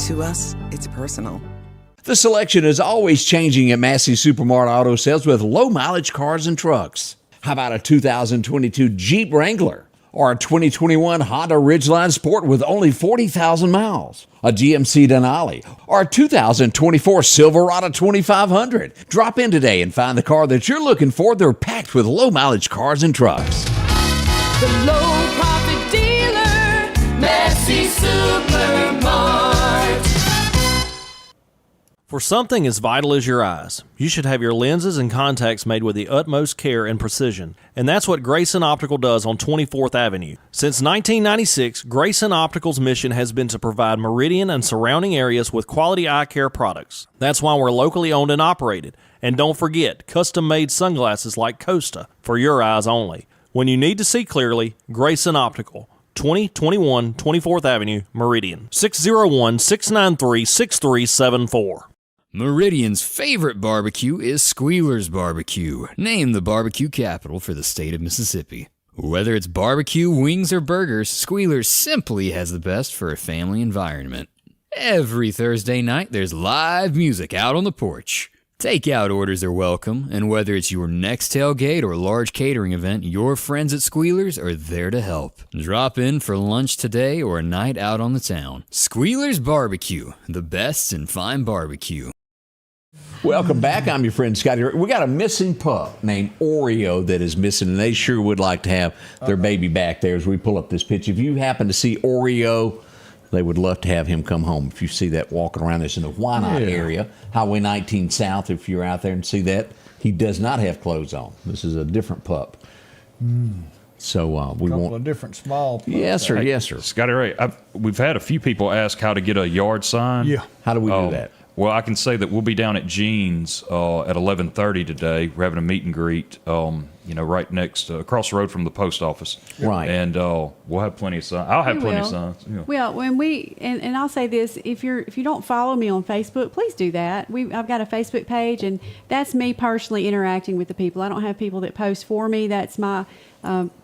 To us, it's personal. The selection is always changing at Massey Supermart Auto Sales with low-mileage cars and trucks. How about a 2022 Jeep Wrangler or a 2021 Honda Ridgeline Sport with only 40,000 miles? A GMC Denali or a 2024 Silverado 2500? Drop in today and find the car that you're looking for. They're packed with low-mileage cars and trucks. The low-profit dealer, Massey Supermart. For something as vital as your eyes, you should have your lenses and contacts made with the utmost care and precision. And that's what Grayson Optical does on 24th Avenue. Since 1996, Grayson Optical's mission has been to provide Meridian and surrounding areas with quality eye care products. That's why we're locally owned and operated. And don't forget, custom-made sunglasses like Costa for your eyes only. When you need to see clearly, Grayson Optical. 2021 24th Avenue, Meridian. 601-693-6374. Meridian's favorite barbecue is Squealer's Barbecue, named the barbecue capital for the state of Mississippi. Whether it's barbecue, wings, or burgers, Squealer's simply has the best for a family environment. Every Thursday night, there's live music out on the porch. Takeout orders are welcome, and whether it's your next tailgate or large catering event, your friends at Squealer's are there to help. Drop in for lunch today or a night out on the town. Squealer's Barbecue, the best in fine barbecue. Welcome back. I'm your friend Scotty Ray. We got a missing pup named Oreo that is missing, and they sure would like to have their baby back there as we pull up this picture. If you happen to see Oreo, they would love to have him come home. If you see that walking around this in the Wynot area, Highway 19 South, if you're out there and see that, he does not have clothes on. This is a different pup. So we want a couple of different small pups. Yes, sir. Yes, sir. Scotty Ray, we've had a few people ask how to get a yard sign. Yeah. How do we do that? Well, I can say that we'll be down at Gene's at 11:30 today. We're having a meet and greet, right next, across the road from the post office. Right. And we'll have plenty of signs. I'll have plenty of signs. Yeah. Well, when and I'll say this: if you don't follow me on Facebook, please do that. I've got a Facebook page, and that's me personally interacting with the people. I don't have people that post for me. That's my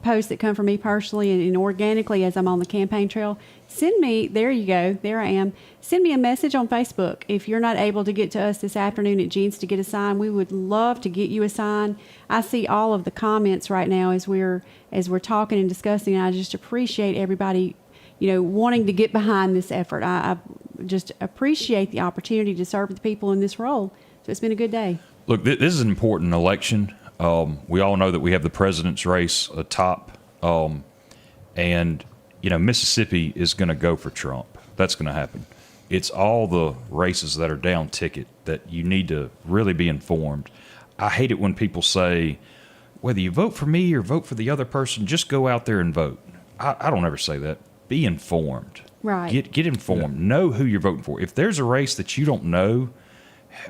posts that come from me personally and organically as I'm on the campaign trail. Send me, there you go, there I am. Send me a message on Facebook. If you're not able to get to us this afternoon at Gene's to get a sign, we would love to get you a sign. I see all of the comments right now as we're talking and discussing, and I just appreciate everybody, wanting to get behind this effort. I just appreciate the opportunity to serve the people in this role. So it's been a good day. Look, this is an important election. We all know that we have the president's race atop, and Mississippi is going to go for Trump. That's going to happen. It's all the races that are down ticket that you need to really be informed. I hate it when people say, whether you vote for me or vote for the other person, just go out there and vote. I don't ever say that. Be informed. Right. Get informed. Yeah. Know who you're voting for. If there's a race that you don't know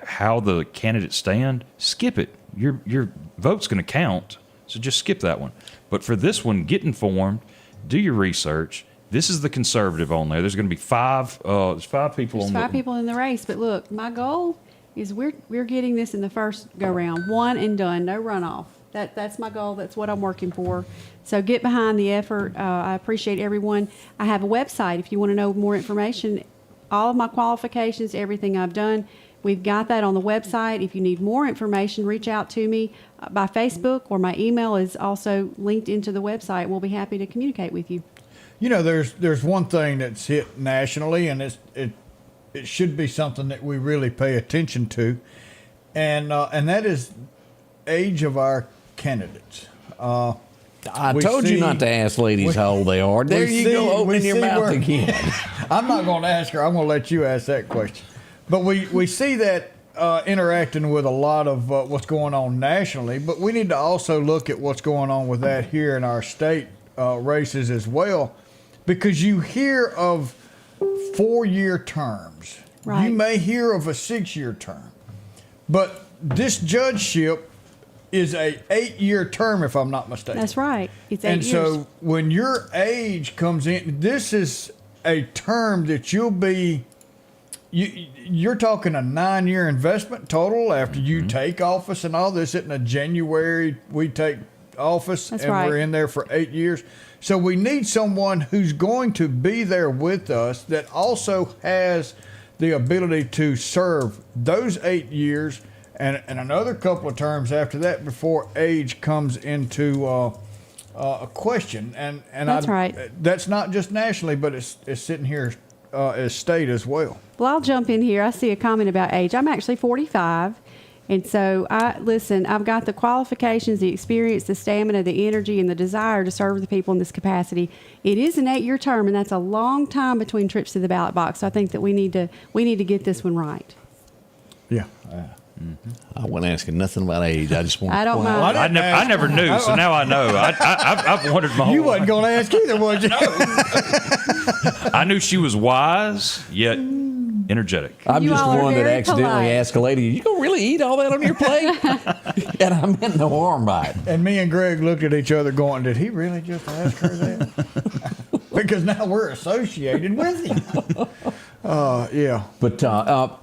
how the candidates stand, skip it. Your vote's going to count, so just skip that one. But for this one, get informed. Do your research. This is the conservative on there. There's going to be five people on There's five people in the race. But look, my goal is we're getting this in the first go round, one and done, no runoff. That's my goal. That's what I'm working for. So get behind the effort. I appreciate everyone. I have a website if you want to know more information. All of my qualifications, everything I've done, we've got that on the website. If you need more information, reach out to me by Facebook, or my email is also linked into the website. We'll be happy to communicate with you. There's one thing that's hit nationally, and it should be something that we really pay attention to, and that is age of our candidates. I told you not to ask ladies how old they are. There you go, opening your mouth again. I'm not going to ask her. I'm going to let you ask that question. But we see that interacting with a lot of what's going on nationally, but we need to also look at what's going on with that here in our state races as well, because you hear of 4-year terms. Right. You may hear of a 6-year term, but this judgeship is a 8-year term, if I'm not mistaken. That's right. It's 8 years. And so when your age comes in, this is a term that you're talking a 9-year investment total after you take office and all this. Isn't a January we take office. That's and right. We're in there for 8 years. So we need someone who's going to be there with us that also has the ability to serve those 8 years and another couple of terms after that before age comes into a question. And that's right. That's not just nationally, but it's sitting here as state as well. Well, I'll jump in here. I see a comment about age. I'm actually 45. And so, I've got the qualifications, the experience, the stamina, the energy, and the desire to serve the people in this capacity. It is an 8-year term, and that's a long time between trips to the ballot box. So I think that we need to get this one right. Yeah. I wasn't asking nothing about age. I just wanted I don't to point mind. out. I never knew, so now I know. I've wondered my whole You wasn't going to ask either, was you? I knew she was wise, yet energetic. I'm You just all are one that very accidentally polite. asked a lady, "You gonna really eat all that on your plate?" And I meant no harm by it. And me and Greg looked at each other going, did he really just ask her that? Because now we're associated with him. Yeah. But how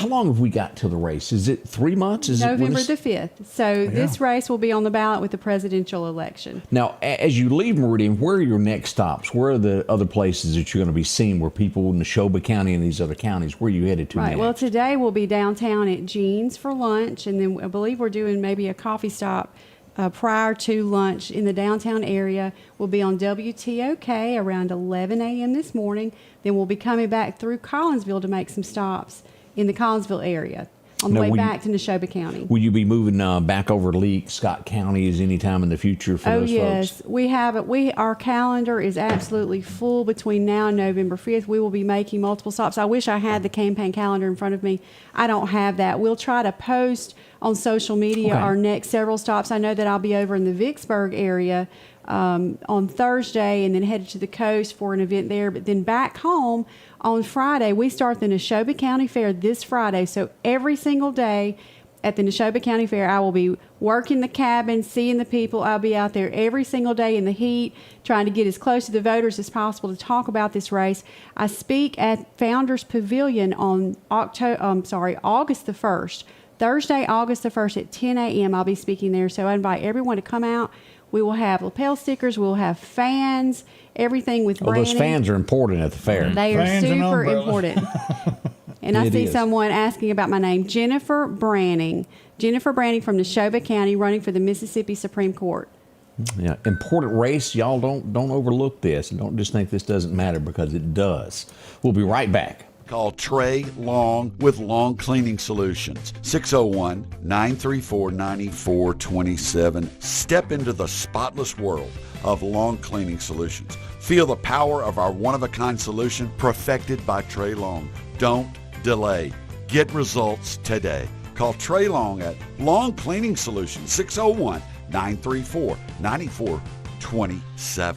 long have we got till the race? Is it 3 months? Is November it the 5th. So this race will be on the ballot with the presidential election. Now, as you leave Meridian, where are your next stops? Where are the other places that you're going to be seen where people in Neshoba County and these other counties, where are you headed to Right. next? Well, today we'll be downtown at Jean's for lunch, and then I believe we're doing maybe a coffee stop prior to lunch in the downtown area. We'll be on WTOK around 11 a.m. this morning. Then we'll be coming back through Collinsville to make some stops in the Collinsville area on the Now, way will you- back to Neshoba County. Will you be moving back over to Leake, Scott counties anytime in the future for those yes, folks? we have it. Our calendar is absolutely full between now and November 5th. We will be making multiple stops. I wish I had the campaign calendar in front of me. I don't have that. We'll try to post on social media Okay. our next several stops. I know that I'll be over in the Vicksburg area on Thursday and then headed to the coast for an event there. But then back home on Friday, we start the Neshoba County Fair this Friday. So every single day at the Neshoba County Fair, I will be working the cabin, seeing the people. I'll be out there every single day in the heat, trying to get as close to the voters as possible to talk about this race. I speak at Founders Pavilion on August the 1st. Thursday, August the 1st at 10 a.m. I'll be speaking there. So I invite everyone to come out. We will have lapel stickers. We'll have fans, everything with Branning. Those fans are important at the fair. They are Fans and super umbrellas. important. And I It see is. someone asking about my name, Jennifer Branning. Jennifer Branning from Neshoba County, running for the Mississippi Supreme Court. Yeah, important race. Y'all don't overlook this. And don't just think this doesn't matter, because it does. We'll be right back. Call Trey Long with Long Cleaning Solutions. 601-934-9427. Step into the spotless world of Long Cleaning Solutions. Feel the power of our one-of-a-kind solution perfected by Trey Long. Don't delay. Get results today. Call Trey Long at Long Cleaning Solutions. 601-934-9427.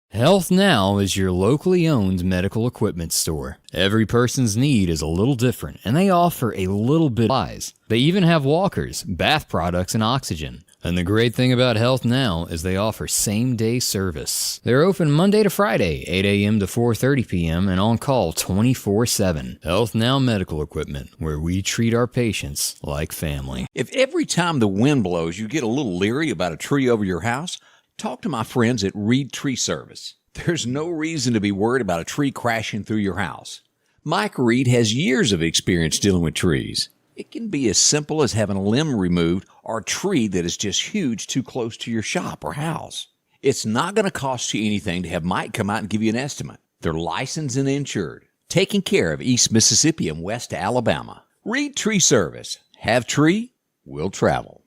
Health Now is your locally owned medical equipment store. Every person's need is a little different, and they offer a little bit of supplies. They even have walkers, bath products, and oxygen. And the great thing about Health Now is they offer same-day service. They're open Monday to Friday, 8 a.m. to 4:30 p.m., and on call 24/7. Health Now Medical Equipment, where we treat our patients like family. If every time the wind blows you get a little leery about a tree over your house, talk to my friends at Reed Tree Service. There's no reason to be worried about a tree crashing through your house. Mike Reed has years of experience dealing with trees. It can be as simple as having a limb removed or a tree that is just huge too close to your shop or house. It's not going to cost you anything to have Mike come out and give you an estimate. They're licensed and insured, taking care of East Mississippi and West Alabama. Reed Tree Service. Have tree, will travel.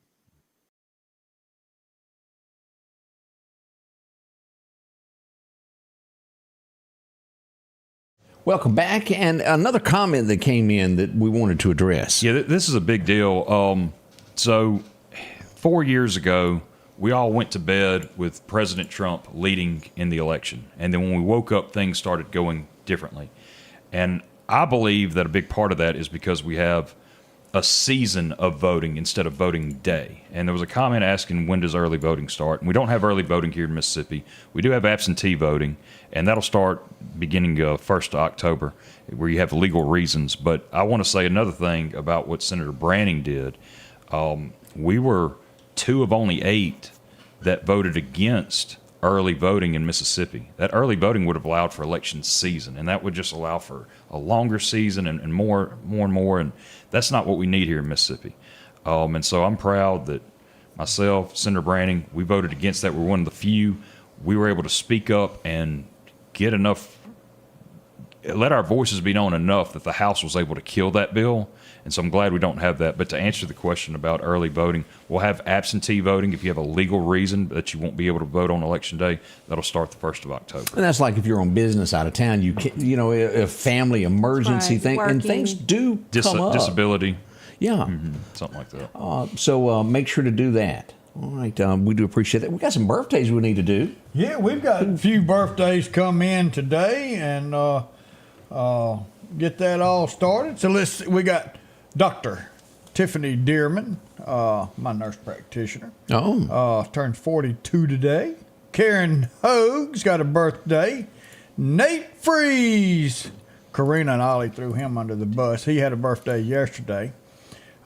Welcome back, and another comment that came in that we wanted to address. Yeah, this is a big deal. So 4 years ago, we all went to bed with President Trump leading in the election. And then when we woke up, things started going differently. And I believe that a big part of that is because we have a season of voting instead of voting day. And there was a comment asking, when does early voting start? And we don't have early voting here in Mississippi. We do have absentee voting, and that'll start beginning 1st of October, where you have legal reasons. But I want to say another thing about what Senator Branning did. We were 2 of only 8 that voted against early voting in Mississippi. That early voting would have allowed for election season, and that would just allow for a longer season and more and more. And that's not what we need here in Mississippi. And so I'm proud that myself, Senator Branning, we voted against that. We're one of the few. We were able to speak up and get enough let our voices be known enough that the House was able to kill that bill. And so I'm glad we don't have that. But to answer the question about early voting, we'll have absentee voting if you have a legal reason that you won't be able to vote on Election Day. That'll start the 1st of October. And that's like if you're on business out of town, a family emergency thing, and things do come up. Disability. Yeah. Something like that. So make sure to do that. All right. We do appreciate that. We got some birthdays we need to do. Yeah, we've got a few birthdays come in today, and get that all started. So we got Dr. Tiffany Dearman, my nurse practitioner. Turned 42 today. Karen Hoag's got a birthday. Nate Freeze. Karina and Ollie threw him under the bus. He had a birthday yesterday.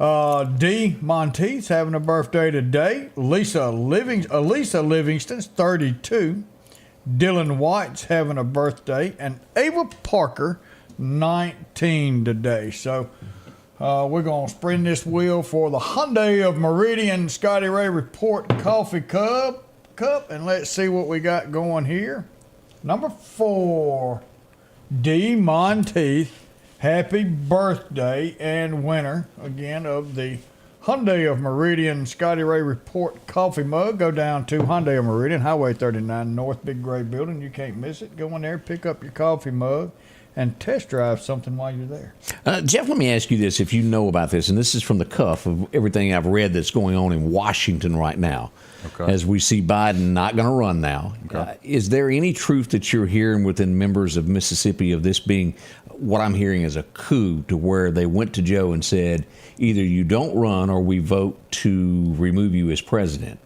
D. Monteith's having a birthday today. Elisa Livingston's 32. Dylan White's having a birthday. And Ava Parker, 19 today. So we're going to spin this wheel for the Hyundai of Meridian Scotty Ray Report Coffee Cup. And let's see what we got going here. Number 4, D. Monteith. Happy birthday and winner, again, of the Hyundai of Meridian Scotty Ray Report coffee mug. Go down to Hyundai of Meridian, Highway 39 North, Big Gray Building. You can't miss it. Go in there, pick up your coffee mug, and test drive something while you're there. Jeff, let me ask you this, if you know about this, and this is from the cuff of everything I've read that's going on in Washington right now. Okay. As we see Biden not going to run now. Okay. Is there any truth that you're hearing within members of Mississippi of this being what I'm hearing is a coup, to where they went to Joe and said, either you don't run or we vote to remove you as president?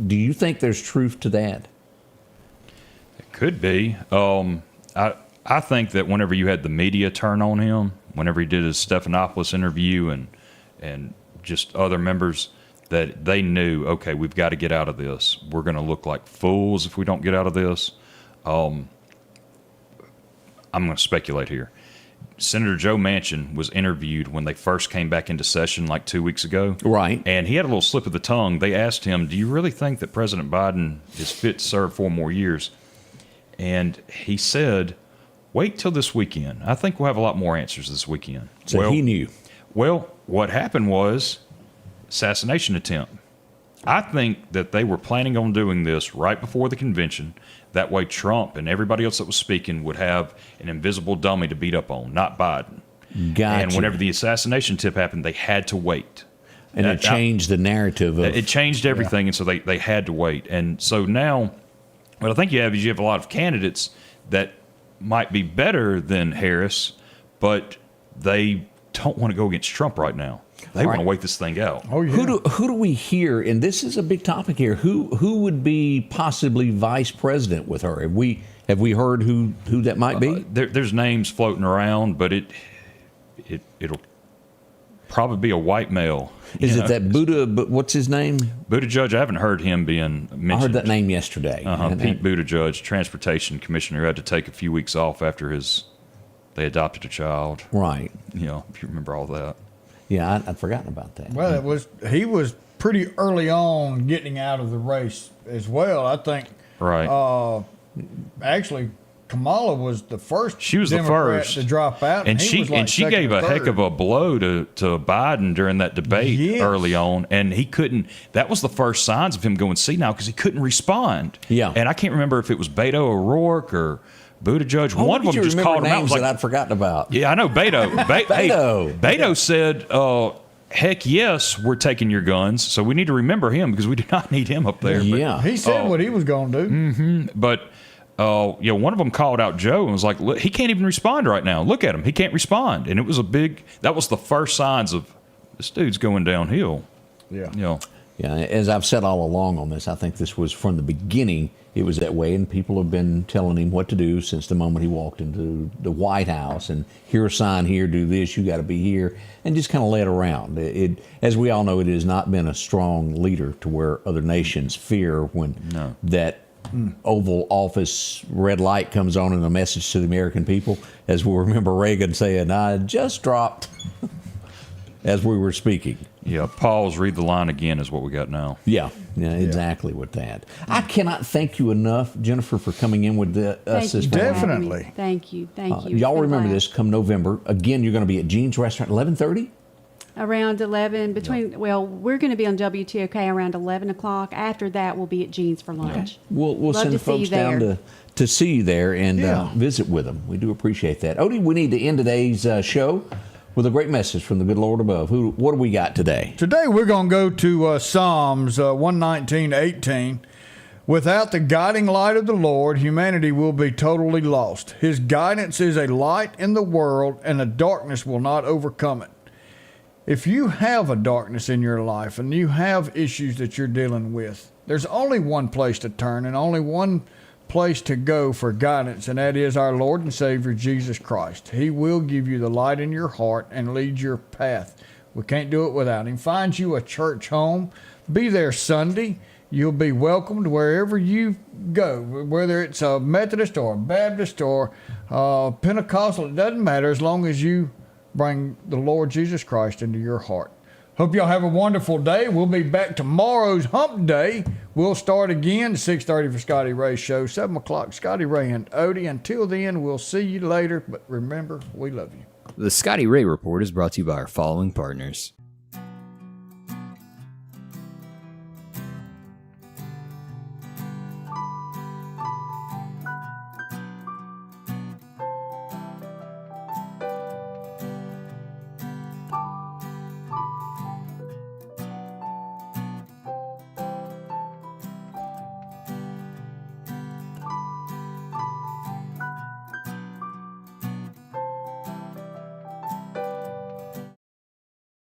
Do you think there's truth to that? It could be. I think that whenever you had the media turn on him, whenever he did his Stephanopoulos interview and just other members, that they knew, okay, we've got to get out of this. We're going to look like fools if we don't get out of this. I'm going to speculate here. Senator Joe Manchin was interviewed when they first came back into session like 2 weeks ago. Right. And he had a little slip of the tongue. They asked him, do you really think that President Biden is fit to serve 4 more years? And he said, wait till this weekend. I think we'll have a lot more answers this weekend. So he knew. Well, what happened was assassination attempt. I think that they were planning on doing this right before the convention. That way Trump and everybody else that was speaking would have an invisible dummy to beat up on, not Biden. Gotcha. And whenever the assassination tip happened, they had to wait. And it changed the narrative. It changed everything, and so they had to wait. And so now what I think you have is you have a lot of candidates that might be better than Harris, but they don't want to go against Trump right now. They want to wait this thing out. Oh, yeah. Who do we hear, and this is a big topic here, who would be possibly vice president with her? Have we heard who that might be? There's names floating around, but it'll probably be a white male. Is it that Buddha, what's his name? Buttigieg. I haven't heard him being mentioned. I heard that name yesterday. Pete Buttigieg, transportation commissioner, who had to take a few weeks off after they adopted a child. Right. If you remember all that. Yeah, I'd forgotten about that. Well, he was pretty early on getting out of the race as well. I think. Right. Actually, Kamala was the first. She was Democrat the first to drop out, and she gave a heck of a blow to Biden during that debate early on, and he couldn't. That was the first signs of him going senile because he couldn't respond. Yeah. And I can't remember if it was Beto O'Rourke or Buttigieg. One of them just called him out. Names that I'd forgotten about. Yeah, I know Beto. Beto. Beto said, heck yes, we're taking your guns. So we need to remember him because we do not need him up there. Yeah. He said what he was going to do. Mm-hmm. But, one of them called out Joe and was like, look, he can't even respond right now. Look at him. He can't respond. And it was that was the first signs of this dude's going downhill. Yeah. Yeah, as I've said all along on this, I think this was from the beginning, it was that way, and people have been telling him what to do since the moment he walked into the White House, and here a sign here, do this, you got to be here, and just kind of led around. As we all know, it has not been a strong leader to where other nations fear when that Oval Office red light comes on and a message to the American people, as we'll remember Reagan saying, I just dropped, as we were speaking. Yeah, pause, read the line again is what we got now. Yeah, exactly with that. I cannot thank you enough, Jennifer, for coming in with us this morning. Definitely. Thank you. Thank you. Y'all It's been remember a this blast. come November. Again, you're going to be at Gene's Restaurant, 11:30? Around 11, well, we're going to be on WTOK around 11 o'clock. After that, we'll be at Gene's for lunch. We'll Love send to the see you folks down there. to see you there and Yeah. visit with them. We do appreciate that. Odie, we need to end today's show with a great message from the good Lord above. What do we got today? Today we're going to go to Psalms 119:18. Without the guiding light of the Lord, humanity will be totally lost. His guidance is a light in the world, and the darkness will not overcome it. If you have a darkness in your life and you have issues that you're dealing with, there's only one place to turn and only one place to go for guidance, and that is our Lord and Savior, Jesus Christ. He will give you the light in your heart and lead your path. We can't do it without Him. Find you a church home. Be there Sunday. You'll be welcomed wherever you go, whether it's a Methodist or a Baptist or Pentecostal. It doesn't matter as long as you bring the Lord Jesus Christ into your heart. Hope y'all have a wonderful day. We'll be back tomorrow's Hump Day. We'll start again at 6:30 for Scotty Ray's show, 7 o'clock. Scotty Ray and Odie. Until then, we'll see you later. But remember, we love you. The Scotty Ray Report is brought to you by our following partners.